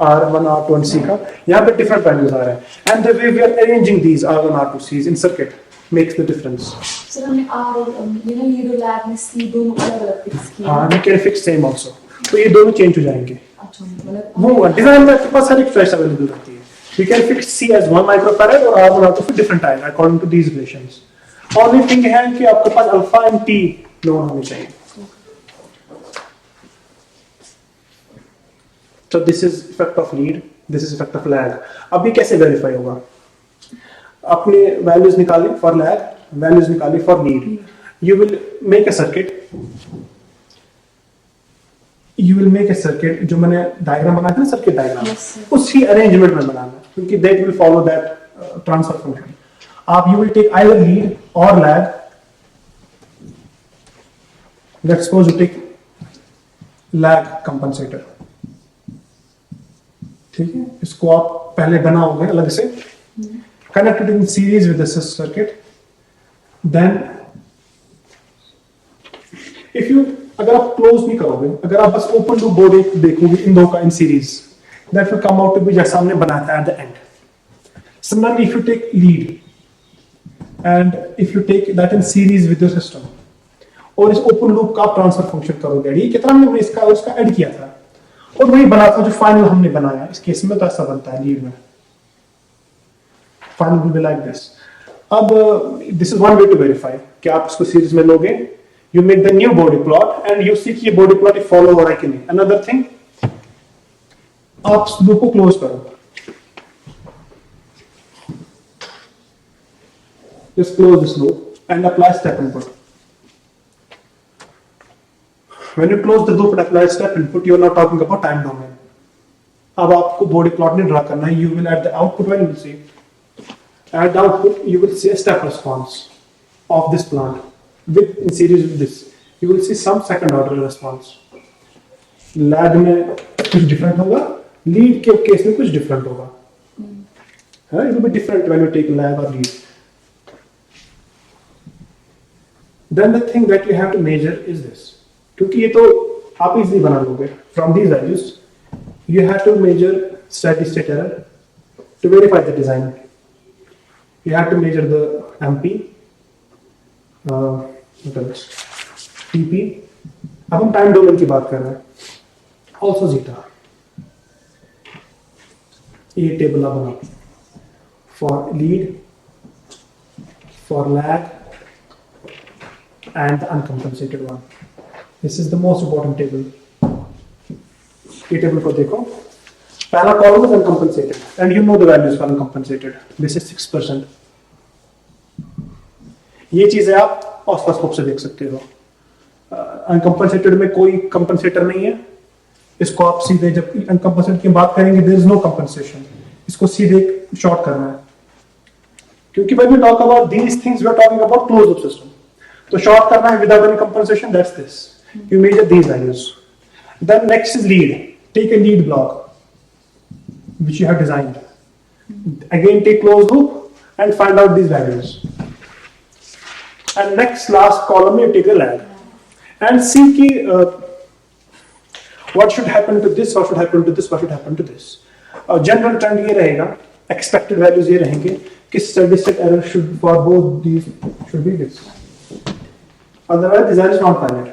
R1, R2 and C का. यहाँ पे डिफरेंट वैल्यूज आ रहे हैं. And the way we are arranging these R1, R2, C's in circuit makes the difference. Sir हमने R और लीड और लैब में C दोनों अलग-अलग फिक्स किए. हाँ, we can fix same also. तो ये दोनों चेंज हो जाएंगे. अच्छा, मतलब वो डिजाइन में आपके पास हर एक चॉइस अवेलेबल रहती है. We can fix C as 1 microfarad और R1, R2 फिर different time according to these relations. Only thing है कि आपके पास अल्फा एंड T दोनों होने चाहिए. So this is effect of lead, this is effect of lag. अब ये कैसे verify होगा? आपने values निकाली for lag, values निकाली for lead. You will make a circuit. You will make a circuit. जो मैंने diagram बनाया था ना, circuit diagram, Yes, sir. उसी arrangement में बनाना है, क्योंकि that will follow that transfer function. आप you will take either lead or lag. Let's suppose you take lag compensator. ठीक है, इसको आप पहले बनाओगे अलग से, connected in series with the circuit. Then if you, अगर आप क्लोज नहीं करोगे, अगर आप बस ओपन लूप बोर्ड देखोगे इन दो का in series, that will come out to be जैसा हमने बनाया था at the end. Similarly, if you take lead and if you take that in series with your system, और इस ओपन लूप का ट्रांसफर फंक्शन करोगे, ये कितना हमने इसका उसका ऐड किया था और वही बना था जो फाइनल हमने बनाया. इस केस में तो ऐसा बनता है लीड में. Final will be like this. अब this is one way to verify कि आप इसको सीरीज में लोगे. You make the new body plot and you see कि ये body plot follow हो रहा है कि नहीं. Another thing, आप लूप को क्लोज करो. Just close this loop and apply step input. When you close the loop and apply step input, you are not talking about time domain. अब आपको body plot नहीं ड्रा करना है. You will at the output when you see at the output you will see a step response of this plant. With in series with this, you will see some second order response. Lag में कुछ different होगा, lead के case में कुछ different होगा. It will be different when you take lag or lead. Then the thing that you have to measure is this. क्योंकि ये तो आप easily बना लोगे. From these values, you have to measure steady state error to verify the design. You have to measure the MP. TP. अब हम time domain की बात कर रहे हैं. Also zeta. ये टेबल आप बनाओ for lead, for lag and the uncompensated one. This is the most important table. ये टेबल को देखो. पहला column is uncompensated and you know the values for uncompensated. This is 6%. ये चीजें आप ऑसिलोस्कोप से देख सकते हो. अनकम्पनसेटेड में कोई कंपनसेटर नहीं है. इसको आप सीधे जब अनकम्पनसेटेड की बात करेंगे देयर इज नो कंपनसेशन. इसको सीधे शॉर्ट करना है क्योंकि when we talk about these things we are talking about close loop system. तो शॉर्ट करना है without any compensation. That's this. You measure these values. Then next is lead. Take a lead block which you have designed. Again take close loop and find out these values. And next last column you take a lag and see ki, what should happen to this, what should happen to this, what should happen to this. General trend ये रहेगा, expected values ये रहेंगे कि steady state error should for both these should be this. Otherwise design is not valid.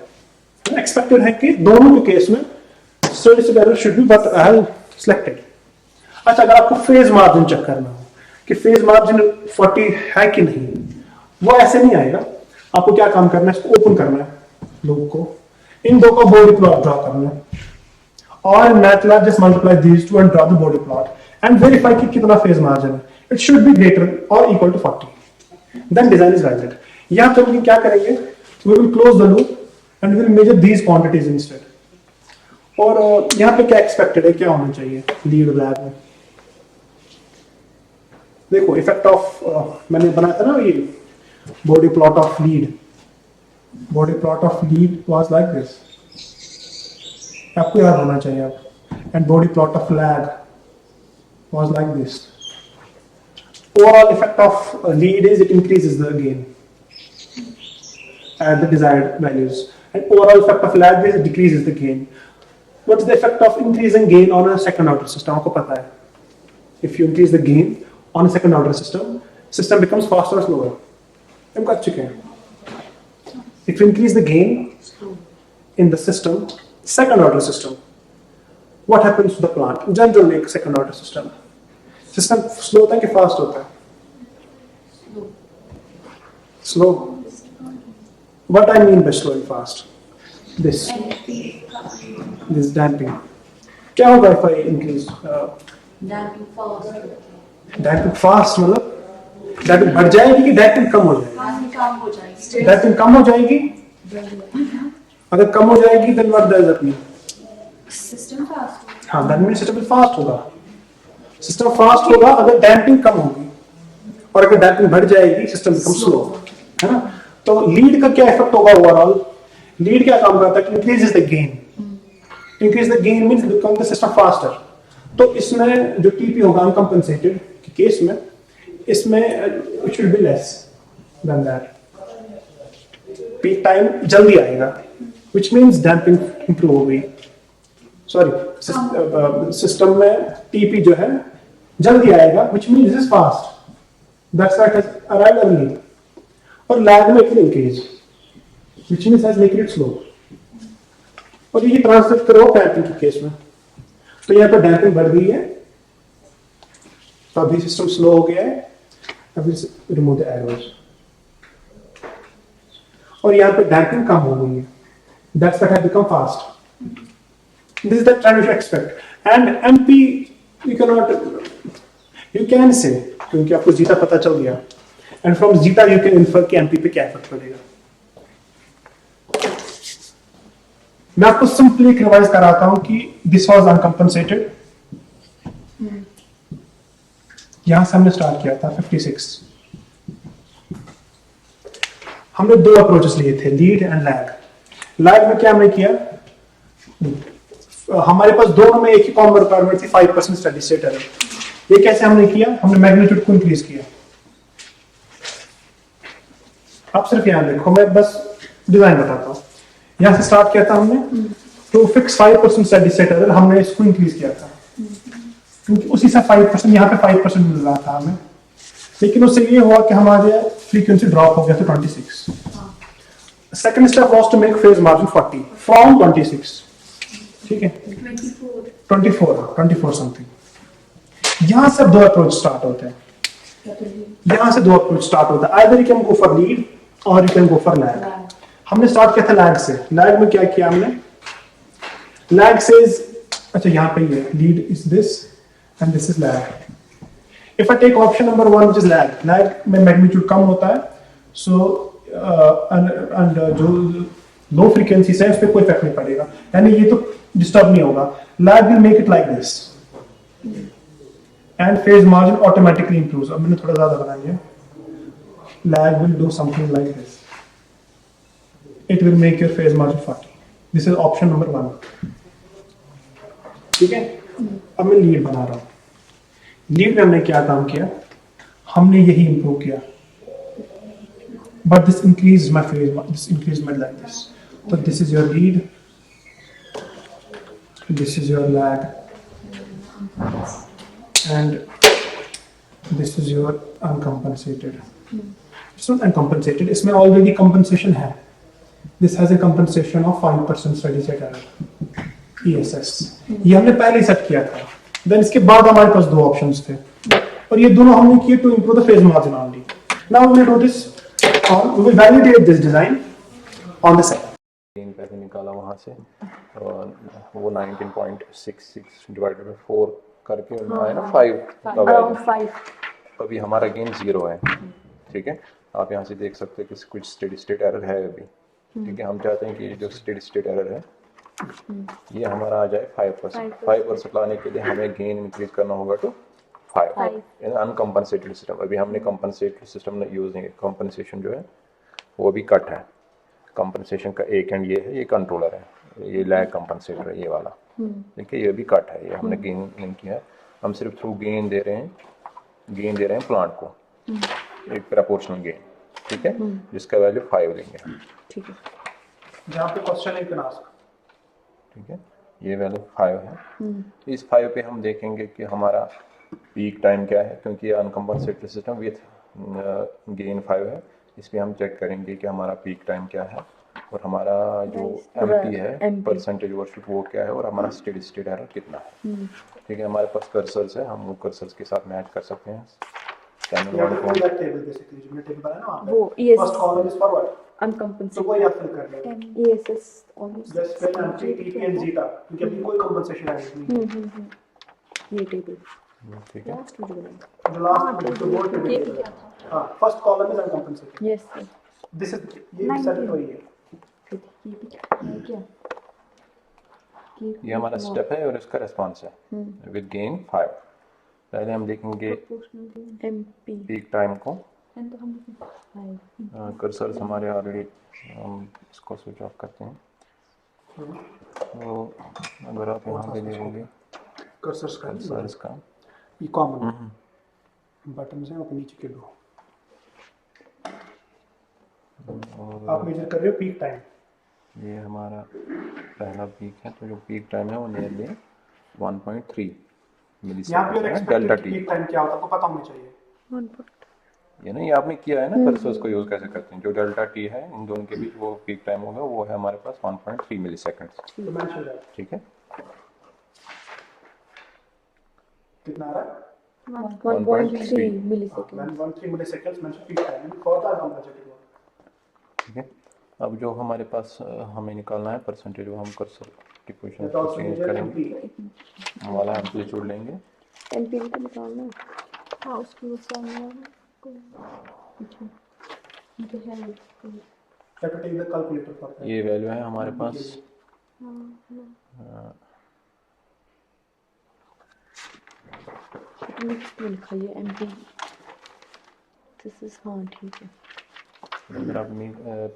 Expected है कि दोनों के case में steady state error should be what I have selected. अच्छा, अगर आपको phase margin चेक करना हो कि phase margin 40 है कि नहीं, वो ऐसे नहीं आएगा. आपको क्या काम करना है, इसको ओपन करना है लूप को. इन दो का बॉडी प्लॉट ड्रा करना है और MATLAB just multiply these two and draw the body plot and verify कि कितना फेज मार्जिन है. इट शुड बी ग्रेटर और equal to 40. Then design is valid. यहां पर हम क्या करेंगे, we will close the loop and we will measure these quantities instead. और यहां पे क्या एक्सपेक्टेड है, क्या होना चाहिए लीड लैब में. देखो इफेक्ट ऑफ मैंने बनाया था ना ये body plot of lead. Body plot of lead was like this. आपको याद होना चाहिए आप. And body plot of lag was like this. Overall effect of lead is it increases the gain at the desired values. And overall effect of lag is it decreases the gain. What's the effect of increasing gain on a second order system? आपको पता है. If you increase the gain on a second order system, system becomes faster or slower. हम कर चुके हैं. If you increase the gain in the system, second order system, what happens to the plant? Generally, second order system slow होता है कि fast होता है? Slow. What I mean by slow and fast? This damping. क्या होगा if I increase? Damping fast मतलब damping बढ़ जाएगी कि डैम्पिंग कम हो जाएगी? डैम्पिंग कम हो जाएगी. अगर कम हो जाएगी then what does that mean? System fast. हाँ, दैट मींस सिस्टम फास्ट होगा. सिस्टम फास्ट होगा अगर डैम्पिंग कम होगी, और अगर डैम्पिंग बढ़ जाएगी सिस्टम बिकम स्लो, है ना. तो लीड का क्या इफेक्ट होगा ओवरऑल? लीड क्या काम करता है कि increases the gain. Increase the gain means become the system faster. तो इसमें जो टीपी होगा अनकंपनसेटेड के केस में, इसमें it should be less than that. Peak time जल्दी आएगा, which means damping improve होगी. सॉरी सिस्टम में टीपी जो है जल्दी आएगा, which means this is fast, that's what has arrived early, और लैग में it will increase, which means has make it slow. और ये ट्रांसलेट करो डैम्पिंग के केस में, तो यहाँ पर डैम्पिंग बढ़ गई है, तो अभी सिस्टम स्लो हो गया है, अभी रिमूव द एरोज, और यहाँ पे डैम्पिंग कम हो गई है, that's what has become fast. This is the trend you should expect. And MP, you can say, क्योंकि आपको जीटा पता चल गया, and from zeta you can infer कि MP पे क्या इफेक्ट पड़ेगा। मैं आपको सिंपली रिवाइज कराता हूं कि दिस वाज अनकंपनसेटेड, यहां से हमने स्टार्ट किया था 56, हमने दो अप्रोचेस लिए थे, लीड एंड लैग। लैग में क्या हमने किया, हमारे पास दोनों में एक ही कॉमन रिक्वायरमेंट थी, 5% स्टेडी स्टेट एरर। ये कैसे हमने किया, हमने मैग्नीट्यूड को इंक्रीज किया। आप सिर्फ यहां देखो, मैं बस डिजाइन बताता हूं। यहां से स्टार्ट किया था हमने, तो फिक्स 5% स्टेडी स्टेट एरर हमने इसको इंक्रीज किया था, क्योंकि उसी से 5% यहाँ पे 5% मिल रहा था हमें, लेकिन उससे ये हुआ कि हमारे फ्रीक्वेंसी ड्रॉप हो गया था 26। Second step was to make phase margin 40 from 26, ठीक है, 24 समथिंग। यहां से दो अप्रोच स्टार्ट होते हैं, यहां से दो अप्रोच स्टार्ट होता है, either you can go for lead और you can go for lag. हमने स्टार्ट किया था लैग से। लैग में क्या किया हमने, लैग सेज, अच्छा यहां पे ये lead is this and this is lag. If I take option number 1 which is lag, lag में मैग्नीट्यूड कम होता है, सो एंड जो लो फ्रीक्वेंसी है उस पर कोई इफेक्ट नहीं पड़ेगा, यानी ये तो डिस्टर्ब नहीं होगा। Lag will make it like this and phase margin automatically improves. अब मैंने थोड़ा ज्यादा बना लिया, lag will do something like this, it will make your phase margin 40। This is option number 1, ठीक है। अब मैं लीड बना रहा हूं। लीड में हमने क्या काम किया, हमने यही इंप्रूव किया, but this increase my phase, this increase my like this. तो this is your lead, this is your lag, and this is your uncompensated. It's not uncompensated, इसमें already compensation है। This has a compensation of 5% steady state error, ESS। ये हमने पहले ही set किया था। Then इसके बाद हमारे पास दो options थे, और ये दोनों हमने किए to improve the phase margin only। Now we will do this, we will validate this design on the set। पैसे निकाला वहाँ से, और वो 19.66 डिवाइडेड बाय 4 करके आया ना 5। अभी हमारा गेन 0 है, ठीक है। आप यहाँ से देख सकते हैं कि कुछ स्टेडी स्टेट एरर है अभी, ठीक है। हम चाहते हैं कि जो स्टेडी स्टेट एरर है ये हमारा आ जाए 5%। 5% लाने के लिए हमें गेन इंक्रीज करना होगा टू 5 इन अनकम्पनसेटेड सिस्टम। अभी हमने कंपनसेटेड सिस्टम यूज नहीं, कंपनसेशन जो है वो भी कट है। कंपनसेशन का एक एंड ये है, ये कंट्रोलर है, ये लैग कंपनसेटर है ये वाला, देखिए ये भी कट है, ये हमने गेन नहीं किया है। हम सिर्फ थ्रू गेन दे रहे हैं प्लांट को, एक प्रोपोर्शनल गेन, ठीक है, जिसका वैल्यू 5 लेंगे, ठीक है। जहाँ पे क्वेश्चन है, ठीक है, ये वैल्यू 5 है। इस 5 पे हम देखेंगे कि हमारा पीक टाइम क्या है, क्योंकि ये अनकम्पनसेटेड सिस्टम विथ गेन 5 है। इस पर हम चेक करेंगे कि हमारा पीक टाइम क्या है, और हमारा जो एमपी है परसेंटेज वर्शिप वो क्या है, और हमारा स्टेडी स्टेट एरर कितना है, ठीक है। हमारे पास कर्सर्स है, हम वो कर्सर्स के साथ मैच कर सकते हैं। चैनल 1 को वो ESS first column is for what, uncompensated, तो कोई आप फिल कर लो, ESS almost just fill MT TP and zeta, क्योंकि अभी कोई कंपनसेशन आई नहीं। ये टेबल ठीक है। लास्ट में जो The last one, the whole table. हाँ, first column is uncompensated. Yes sir, This is ये set वही है। ये भी क्या ये हमारा स्टेप है और इसका रिस्पांस है विद गेन 5। पहले हम देखेंगे एमपी पीक टाइम को। तो कर्सर्स हमारे ऑलरेडी, हम इसको स्विच ऑफ करते हैं। तो अगर आप यहाँ पे देखेंगे कर्सर्स का ये कॉमन बटन है, आप नीचे के दो, आप मेजर कर रहे हो पीक टाइम, ये हमारा पहला पीक है, तो जो पीक टाइम है वो नियरली 1.3 मिली यहाँ पे सेकंड है, delta expected T. Peak time क्या होता है आपको पता होना चाहिए। ये ना, ये आपने किया है ना कर्सर्स को यूज कैसे करते हैं, जो डेल्टा टी है इन दोनों के बीच वो पीक टाइम होगा, वो है हमारे पास 1.3 मिली सेकंड। तो मेंशन दैट ठीक है, कितना आ रहा है 1.3 milliseconds. 1.3 milliseconds mention peak time for the competitive work. ठीक है। अब जो हमारे पास हमें निकालना है परसेंटेज, वो हम कर्सर की पोजीशन दैट को आल्सो चेंज मेजर करेंगे, एमपी वाला एम्पलीट्यूड लेंगे। NPV का निकालना है। हाँ उसकी वो सामने मुझे है have to take the calculator for that. ये वैल्यू है हमारे पास इसमें लिखा है MP। दिस इज हाँ ठीक है। अगर आप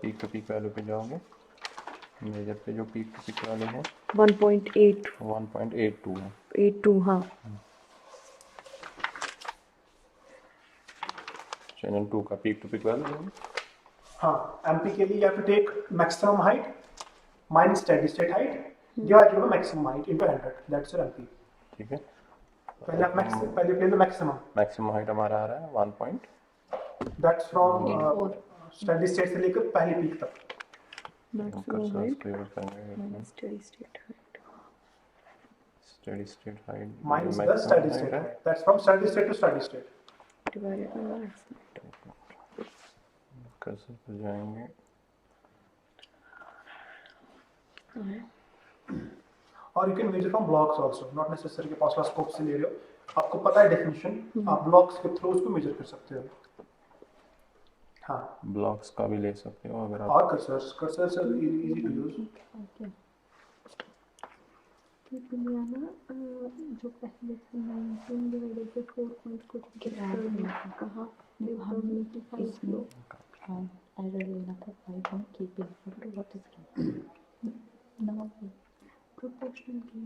पीक टू पीक वैल्यू पे जाओगे, मेजर पे जो पीक टू पीक वाले हैं 1.8 1.82 है। 82 हाँ। चैनल 2 का पीक टू पीक वैल्यू हाँ एमपी के लिए you have to take maximum height minus steady state height divided by maximum height into 100 that's your MP. ठीक है। पहले आप पहले प्लेन मैक्सिमम मैक्सिमम हाइट हमारा आ रहा है 1 point, that's from steady state से लेकर पहली पीक तक। मैक्सिमम हाइट यूज करेंगे steady state height steady state height minus the steady state height that's from steady state to steady state divided by maximum. Cursor पर जाएंगे, और you can measure from blocks also not necessary कि oscilloscope से ले रहे हो, आपको पता है डेफिनेशन, आप ब्लॉक्स के थ्रू उसको मेजर कर सकते हो। हाँ ब्लॉक्स का भी ले सकते हो अगर आप। और cursors are easy to use. कि दुनिया ना जो पहले से 19 डिवाइडेड बाय 4 पॉइंट कुछ कहाँ जब हमने इसमें एरर लेना था 5 हम keeping photo what is no proportional की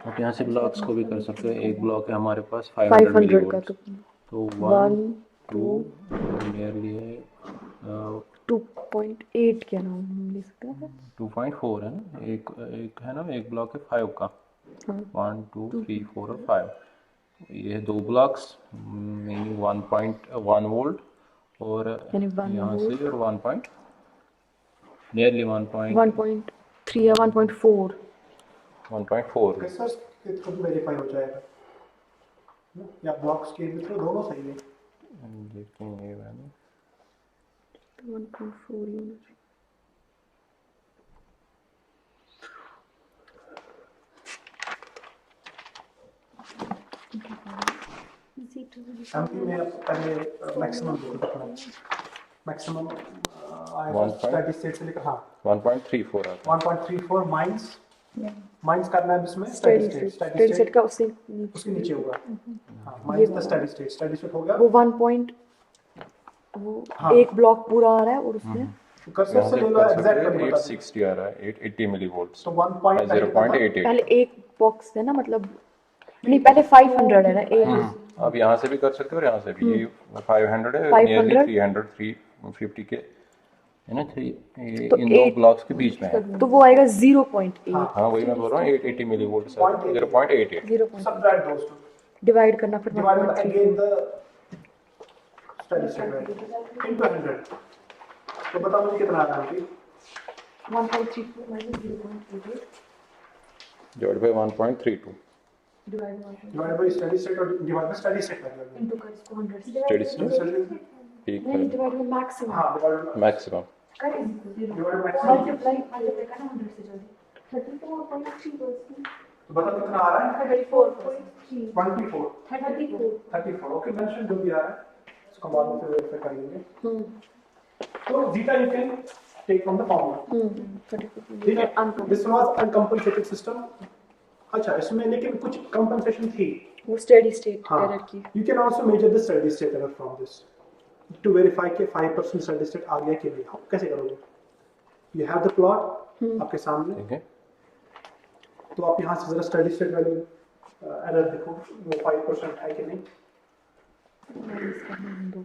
आप यहाँ से ब्लॉक्स को भी कर सकते हो। एक ब्लॉक है हमारे पास 500 500 का मिलीवोल्ट, तो 1 1 2 नियरली है 2.8 क्या नाम हम ले सकते हैं 2.4 है ना, एक है ना, एक ब्लॉक है 5 का, 1 2 3 4 और 5, ये दो ब्लॉक्स मीनिंग 1.1 वोल्ट और यानी 1 यहाँ वोल्ट से और 1 नियरली 1.3 या 1.4 1.4 कर्सर्स के थ्रू वेरीफाई हो जाएगा या ब्लॉक्स के थ्रू, दोनों सही है। देखते हैं ये वैल्यू 1.4 यूनिट। एमपी में आप पहले मैक्सिमम देखो, मैक्सिमम One स्टेडी स्टेट से लेकर हाँ 1.34 आता 1.34 माइनस करना है इसमें स्टेडी स्टेट का उससे उसके नीचे होगा। हाँ माइनस द स्टेडी स्टेट हो गया। वो 1 पॉइंट वो हाँ। एक ब्लॉक पूरा आ रहा है और उसमें कर्सर से ले लो एग्जैक्ट वैल्यू बता दो। 860 आ रहा है, 880 मिलीवोल्ट्स, तो 1.88 पहले एक बॉक्स है ना, मतलब नहीं पहले 500 है ना एक। अब यहाँ से भी कर सकते हो और यहाँ से भी, ये 500 है, 500 नियरली 300 350 के है ना, तो इन दो ब्लॉक्स के बीच में है। तो वो आएगा 0.8 हाँ वही मैं बोल रहा हूँ, 880 millivolt 0.88। 0. Subtract those two divide करना फिर divided by 1.3 again the steady state value into 100। तो बता मुझे कितना आ रहा है 1.34 minus 0.88 divide by 1.32 divided by steady state और divided by steady state value into कर इसको 100 से स्टेडी divide स्टेट पीक नहीं डिवाइड बाय मैक्सिमम हाँ divided by मैक्सिमम कर इसको 0 divided by maximum। मल्टीप्लाई करना 100 से जल्दी 34.3 तो बता कितना आ रहा है 34.3 24 34 ओके मेंशन जो भी आ रहा है इसको बाद में फिर वेरीफाई कर लेंगे। तो zeta you can take from the formula, ठीक है। This was uncompensated system. अच्छा इसमें लेकिन कुछ कंपनसेशन थी वो स्टेडी स्टेट हाँ एरर की। You can also measure the steady state error from this to verify के 5% स्टेडी स्टेट आ गया कि नहीं। आप कैसे करोगे, यू हैव द प्लॉट आपके सामने, ठीक है। तो आप यहाँ से जरा स्टेडी स्टेट वैल्यू एरर देखो वो 5% है कि नहीं।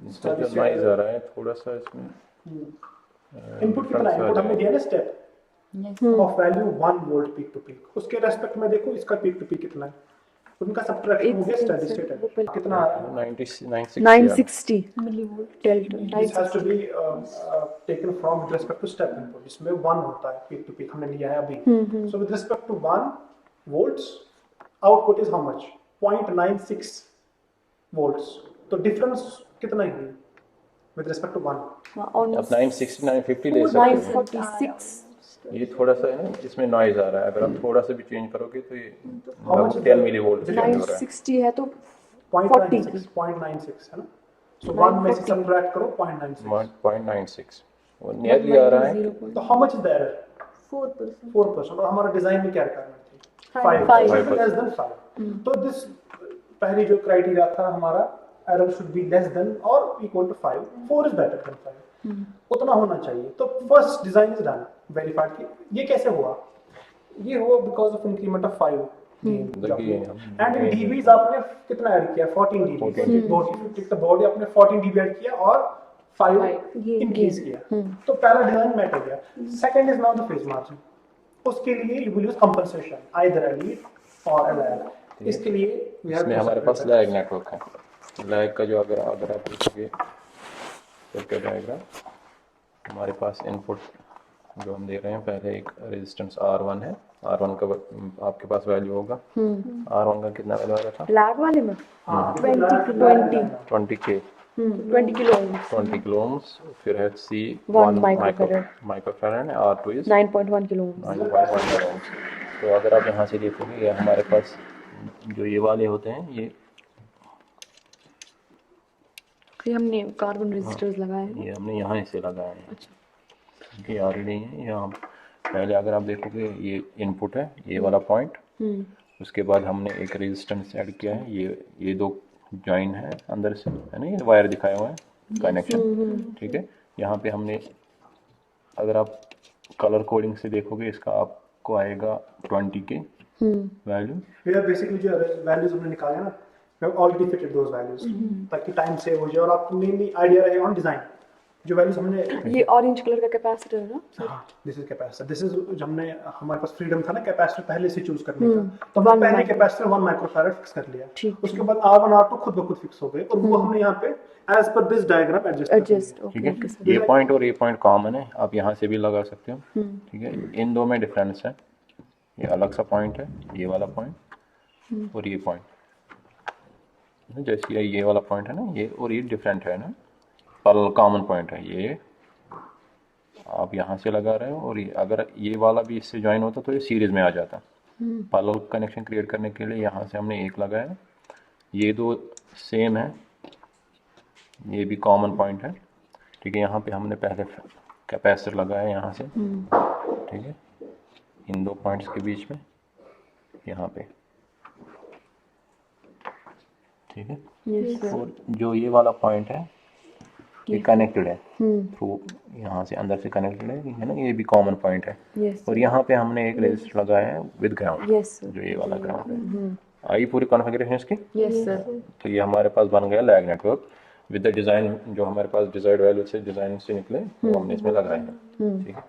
इसका जो नॉइज आ रहा है थोड़ा सा इसमें इनपुट कितना है, इनपुट हमने दिया ना step of value 1 volt peak to peak, उसके रेस्पेक्ट में देखो इसका पीक टू पीक कितना है, उनका सब्ट्रैक्शन हो गया स्टेडी स्टेट है, कितना आ रहा है 960 millivolt delta This has to be taken from with respect to step input, जिसमें 1 होता है पीक टू पीक हमने लिया है अभी, so with respect to 1 volts output is how much 0.96 volts, तो difference कितना है with respect to 1 आप 960 950 ले सकते हो। 946 ये थोड़ा सा है ना, इसमें नॉइज आ रहा है, अगर आप थोड़ा सा भी चेंज करोगे तो ये लगभग 10 मिलीवोल्ट चेंज हो रहा है। 960 है तो 0.96 है ना, so 1 में से subtract करो 0.96, 0.96 वो नियरली आ रहा है। तो how much is the error 4%. 4%, और हमारा डिजाइन में क्या रिक्वायरमेंट थी 5. 5 लेस देन 5, तो दिस पहली जो क्राइटेरिया था हमारा error should be less than और equal to 5, 4 is better than 5, उतना होना चाहिए। तो first design is done, verified कि ये कैसे हुआ, ये हुआ because of increment of 5 and in dBs आपने कितना ऐड किया 14 डीबी, बॉडी आपने 14 डीबी ऐड किया और 5 इंक्रीज किया, तो पहला डिजाइन मैट हो गया। Second is now the phase margin, उसके लिए you will use compensation either elite और एलएल, इसके लिए इसमें हमारे पास लैग नेटवर्क है। लैग का जो अगर आप देखोगे सर्किट डायग्राम, हमारे पास इनपुट जो हम दे रहे हैं, पहले एक रेजिस्टेंस R1 है, R1 का आपके पास वैल्यू होगा, R1 का कितना वैल्यू आ रहा था लैग वाले में 20 के 20 किलो ohms 20 किलो ओम्स, फिर है C 1 1 microfarad. Microfarad, R2 is 9.1 kilo ohms 9.1 ohms. तो अगर आप यहाँ से देखोगे, ये हमारे पास जो ये वाले होते हैं, ये हमने कार्बन रेजिस्टर्स लगाए हैं। ये हमने यहाँ से लगाए हैं, ये ऑलरेडी है यहाँ। पहले अगर आप देखोगे ये इनपुट है, ये वाला पॉइंट, उसके बाद हमने एक रेजिस्टेंस ऐड किया है, ये दो जॉइन है अंदर से, है ना, ये वायर दिखाया हुआ है कनेक्शन, ठीक है। यहाँ पे हमने, अगर आप कलर कोडिंग से देखोगे, इसका आपको आएगा 20 के वैल्यू। फिर बेसिकली जो वैल्यूज हमने निकाले ना, we have already fitted those values, ताकि टाइम सेव हो जाए और आपको मेनली आइडिया रहे ऑन डिजाइन। जो वैल्यूज हमने, ये ऑरेंज कलर का कैपेसिटर है ना, हाँ this is capacitor, this is हमने, हमारे पास फ्रीडम था ना कैपेसिटर पहले से चूज करने का, तो हमने पहले कैपेसिटर 1 माइक्रोफैराड फिक्स कर लिया, उसके बाद R1 R2 खुद ब खुद फिक्स हो गए, और वो हमने यहाँ पे as per this diagram adjust, ठीक है। ये पॉइंट और ये पॉइंट कॉमन है, आप यहाँ से भी लगा सकते हो, ठीक है। इन दो में डिफरेंस है, ये अलग सा पॉइंट है, ये वाला पॉइंट और ये पॉइंट, जैसे ये वाला पॉइंट है ना, ये और ये डिफरेंट है ना, पर कॉमन पॉइंट है, ये आप यहाँ से लगा रहे हो, और ये अगर ये वाला भी इससे ज्वाइन होता तो ये सीरीज में आ जाता। पैरेलल कनेक्शन क्रिएट करने के लिए यहाँ से हमने एक लगाया, ये दो सेम है, ये भी कॉमन पॉइंट है, ठीक है। यहाँ पे हमने पहले कैपेसिटर लगाया यहाँ से, ठीक है, इन दो पॉइंट्स के बीच में, यहाँ पे, ठीक है। और जो ये वाला पॉइंट है, ये कनेक्टेड है थ्रू, यहाँ से अंदर से कनेक्टेड है ना, ये भी कॉमन पॉइंट है। और यहाँ पे हमने एक रेजिस्टर लगाया है विद ग्राउंड, जो ये वाला ग्राउंड है। आई पूरी कॉन्फ़िगरेशन इसकी? Yes sir. तो ये हमारे पास बन गया lag network with the design, जो हमारे पास डिजायर्ड वैल्यू से डिज़ाइन से निकले वो हमने इसमें लगाए हैं, ठीक है।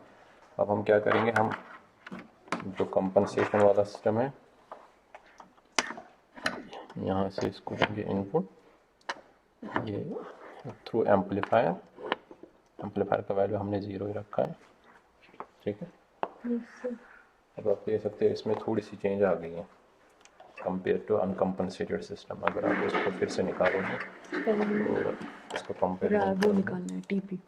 अब हम क्या करेंगे, हम जो कंपनसेशन वाला सिस्टम है, यहाँ से इसको देंगे इनपुट, ये थ्रू एम्पलीफायर का वैल्यू हमने 0 ही रखा है, ठीक है। अब आप देख सकते हैं इसमें थोड़ी सी चेंज आ गई है कंपेयर टू अनकम्पनसेटेड सिस्टम। अगर आप इसको फिर से निकालोगे तो इसको कंपेयर वो निकालना है टीपी,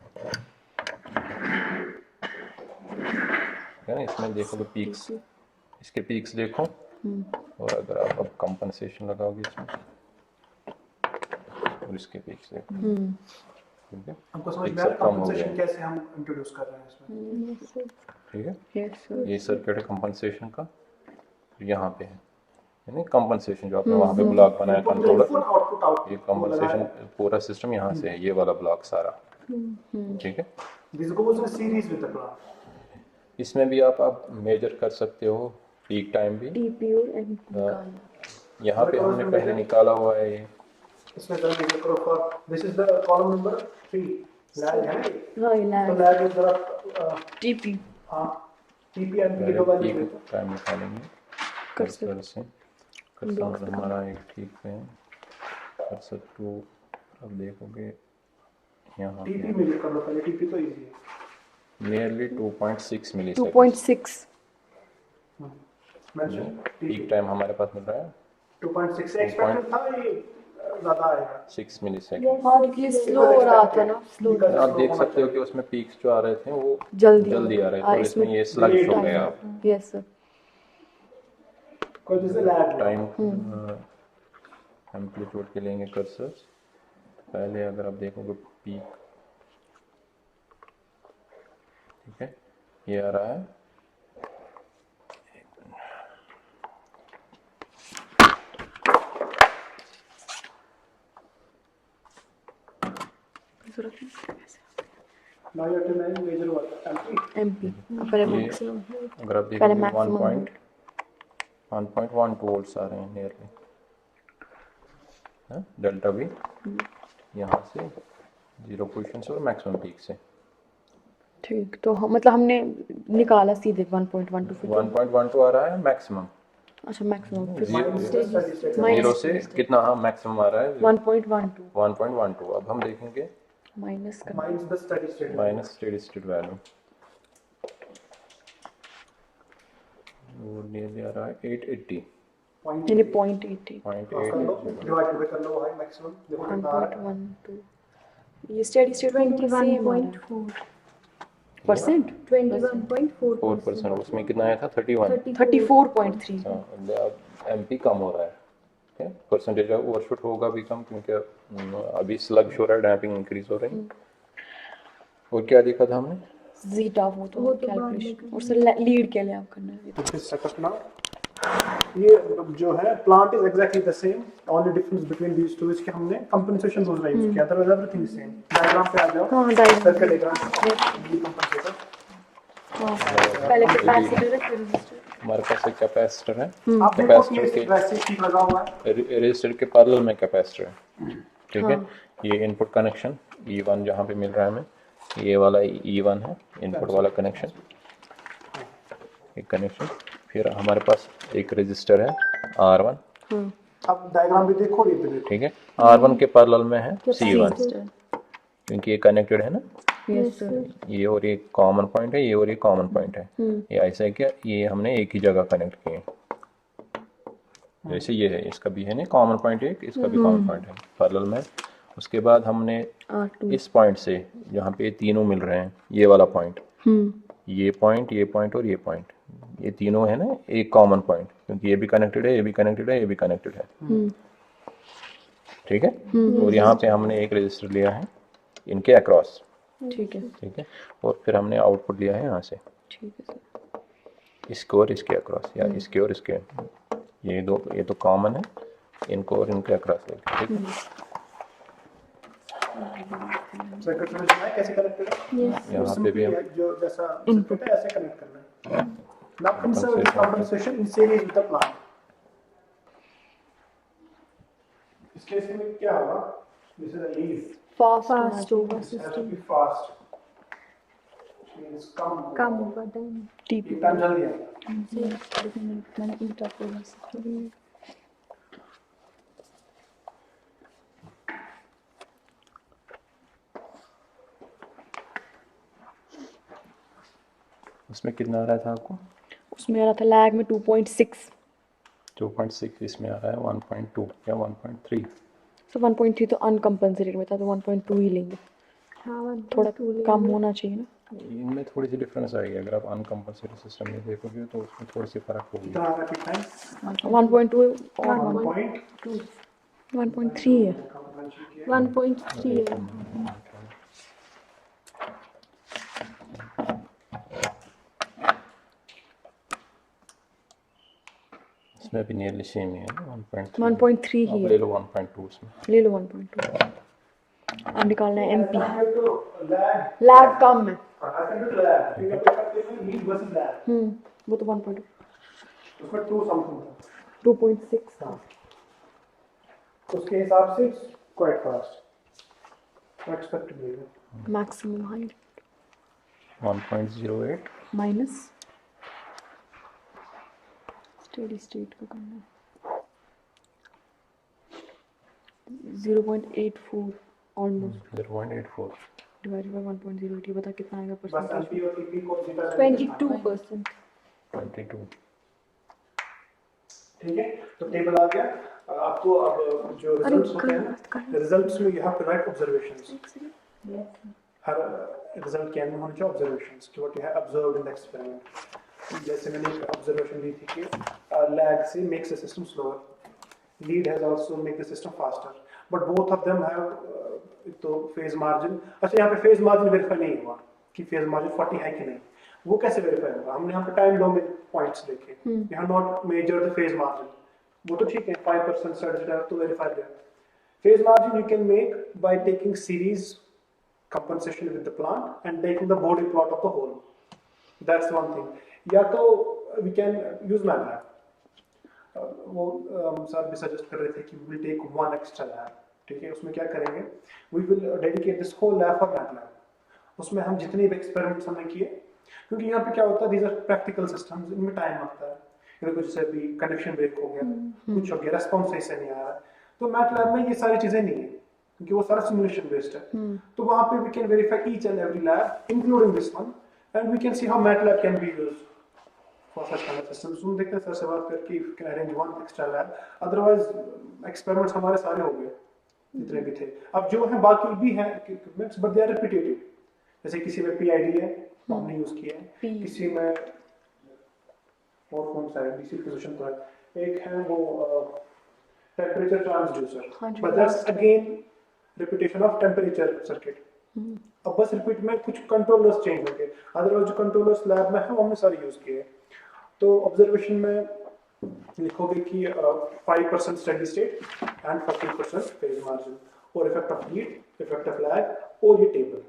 है ना। इसमें देखो तो पीक्स, इसके पीक्स देखो, और अगर आप अब कंपनसेशन लगाओगे इसमें, और इसके पीक्स देखो, ठीक है। हमको समझ में आ रहा है कंपनसेशन कैसे हम इंट्रोड्यूस कर रहे हैं इसमें, ठीक है। ये सर्किट है कंपनसेशन का, यहाँ पे है यानी कंपनसेशन जो आपने वहाँ पे ब्लॉक बनाया कंट्रोलर, ये कंपनसेशन पूरा सिस्टम यहाँ से है, ये वाला ब्लॉक सारा, ठीक है। This goes in series with the block. इसमें भी आप मेजर कर सकते हो पीक टाइम भी, टीपी और एम यहाँ पे हमने पहले निकाला हुआ है ये, इसमें जरा मेजर करो for this is the column number 3 lag है, हाँ ये तो लैग लैग इज जरा टीपी, हाँ टीपी एमपी की दो बार लिख पीक लेते हैं। टाइम निकालेंगे कर्सर से। कर्सर हमारा एक ठीक पे है, कर्सर 2 अब देखोगे यहाँ टीपी में लिख कर लो पहले, टीपी तो इजी है। Nearly 2.6 millisecond 2.6 mention peak time हमारे पास मिल रहा है 2.6 से एक्सपेक्टेड था, ये ज्यादा आएगा 6 मिलीसेकंड। हाँ क्योंकि स्लो हो रहा था ना, स्लो आप देख सकते हो कि उसमें पीक्स जो आ रहे थे वो जल्दी आ रहे थे और इसमें ये स्लग delayed हो गया यस सर। कोई जैसे लैग टाइम एम्पलीट्यूड के लेंगे कर्सर। पहले अगर आप देखोगे पीक, ठीक है, ये आ रहा है now you have to manage measure what MP पहले ये अगर आप पहले देखोगे maximum 1.12 वोल्ट्स आ रहे हैं नियरली, डेल्टा भी यहाँ से 0 पोजीशन से और मैक्सिमम पीक से ठीक। तो मतलब हमने निकाला सीधे 1.12 फिर 1.12 आ रहा है मैक्सिमम। अच्छा मैक्सिमम फिर जीरो से कितना, हाँ मैक्सिमम आ रहा है 1.12 1.12। अब हम देखेंगे माइनस कर minus the steady state minus steady state value, वो नियरली आ रहा है 880 यानी 0.88 डिवाइड कर लो हाई मैक्सिमम देखो कितना आ रहा है 1.12 ये स्टेडी स्टेट 21.4 परसेंट 4%। उसमें कितना आया था 31। 34.3 एमपी कम हो रहा है, ठीक है, परसेंटेज ओवरशूट होगा भी कम क्योंकि अभी स्लग हो रहा है, डैम्पिंग इंक्रीज हो रही है। और क्या देखा था हमने, जीटा वो तो कैलकुलेशन और सर लीड के लिए आप करना है This is set up now. ये जो है plant is exactly the same, only difference between these two is कि हमने कंपनसेशन दूसरा यूज किया, otherwise everything is same. Diagram पे आ जाओ। हाँ डायग्राम सर्कल डायग्राम ये कंपनसेटर हाँ पहले कैपेसिटर है फिर रेजिस्टर हमारे पास एक कैपेसिटर है, आप देखो कैपेसिटर ये के वैसे ठीक लगा हुआ है। रेजिस्टर के पैरेलल में कैपेसिटर है, ठीक है। ये इनपुट कनेक्शन E1 जहाँ पे मिल रहा है हमें, ये वाला E1 है इनपुट वाला कनेक्शन, एक कनेक्शन। फिर हमारे पास एक रेजिस्टर है R1, अब डायग्राम भी देखो, ये भी देखो। ठीक है। R1 के पैरेलल में है C1 क्योंकि ये कनेक्टेड है ना, यस सर ये और ये कॉमन पॉइंट है, ये और ये कॉमन पॉइंट है। ये ऐसा है क्या, ये हमने एक ही जगह कनेक्ट किए, जैसे ये है, इसका भी है ना कॉमन पॉइंट एक, इसका भी कॉमन पॉइंट है पैरेलल में। उसके बाद हमने इस पॉइंट से जहाँ पे ये तीनों मिल रहे हैं, ये वाला पॉइंट, ये पॉइंट और ये पॉइंट, ये तीनों है ना एक कॉमन पॉइंट, क्योंकि ये भी कनेक्टेड है, ये भी कनेक्टेड है, ये भी कनेक्टेड है, ठीक है। और यहाँ पे हमने एक रजिस्टर लिया है इनके अक्रॉस, ठीक है ठीक है। और फिर हमने आउटपुट लिया है यहाँ से, ठीक है सर इसके और इसके अक्रॉस, या इसके और इसके, ये तो कॉमन है, इनको और इनके अक्रॉस लेके, ठीक है। सर्किट समझ में आया कैसे कनेक्टेड है? यहाँ पे भी हम जो जैसा इनपुट है ऐसे कनेक्ट करना है। Now concern compensation in series with the plant. इस केस में क्या होगा, this is a lead, fast होगा has to system, be fast, means कम होगा टाइम। टीपी टाइम जल्दी आएगा। मैंने ईटा प्रोग्राम उसमें कितना आ रहा था आपको, उसमें आ रहा था लैग में 2.6 2.6, इसमें आ रहा है 1.2 या 1.3। सो 1.3 तो अनकम्पनसेटेड में था, तो 1.2 ही लेंगे, हाँ थोड़ा कम होना चाहिए ना। इनमें थोड़ी सी डिफरेंस आएगी, अगर आप अनकम्पनसेटेड सिस्टम में देखोगे तो उसमें थोड़ी सी फर्क होगी। कितना आ रहा है टाइम? 1.2 और 1.2 1.3 है 1.3 है। इसमें भी नियरली सेम ही है 1.3। 1.3 ही आप है, ले लो 1.2 उसमें। ले लो 1.2। अब निकालना है एमपी, लैग लैग कम है, आई कैन डू लैग, ठीक है, करते हैं लीड वर्सेस लैग, वो तो 1.2 उसमें 2 समथिंग था, 2.6 था। उसके हिसाब से quite fast expected maximum height 1.08 minus steady state का करना है 0.84 ऑलमोस्ट 0.84 डिवाइडेड बाय 1.08 ये बता कितना आएगा बस परसेंटेज एलपी और टीपी को जीटा 22%. 22 ठीक है, तो टेबल आ गया। आपको अब जो रिजल्ट्स होते हैं, रिजल्ट्स में you have to write observations. हर रिजल्ट के एंड में होने चाहिए ऑब्जर्वेशंस कि what you have observed in the experiment. जैसे मैंने एक ऑब्जर्वेशन दी थी कि लैग से makes the system slower, lead has also make the system faster, but both of them have to phase margin. अच्छा, यहाँ पे फेज मार्जिन वेरीफाई नहीं हुआ कि फेज मार्जिन 40 है कि नहीं, वो कैसे वेरीफाई होगा? हमने यहाँ पे टाइम डोमेन पॉइंट्स देखे, we have not measured the phase margin, वो तो ठीक है 5% सर्च तो वेरीफाई है। Phase margin you can make by taking series compensation with the plant and taking the body plot of the whole. That's one thing. या तो we can use MATLAB. वो sir भी सजेस्ट कर रहे थे कि we will take one extra lab. ठीक है, उसमें क्या करेंगे? We will dedicate this whole lab for MATLAB. उसमें हम जितने भी एक्सपेरिमेंट्स हमने किए, क्योंकि यहाँ पे क्या होता है, these are practical systems, इनमें टाइम लगता है। इधर कुछ से भी कनेक्शन ब्रेक हो गया, कुछ हो गया, रेस्पॉन्स सही से नहीं आ रहा, तो MATLAB में ये सारी चीजें नहीं है, क्योंकि वो सारा सिमुलेशन बेस्ड है। तो वहाँ पे we can verify each and every lab, including this one, and we can see how MATLAB can be used for such kind of systems. हम देखते हैं सर से बात करके if you can arrange one extra lab, otherwise experiments हमारे सारे हो गए जितने भी थे। अब जो है बाकी भी हैं equipments, but they are repetitive. जैसे किसी में PID है, हमने यूज किया है, किसी में और कौन सा है, DC पोजीशन पर है, एक है वो temperature transducer, but that's again repetition of temperature circuit. अब बस रिपीट में कुछ कंट्रोलर्स चेंज होंगे, अदरवाइज जो कंट्रोलर्स लैब में है वो हमने सारे यूज किए। तो ऑब्जर्वेशन में लिखोगे कि 5% steady state and 40% phase margin, और effect of heat, effect of lag, और ये टेबल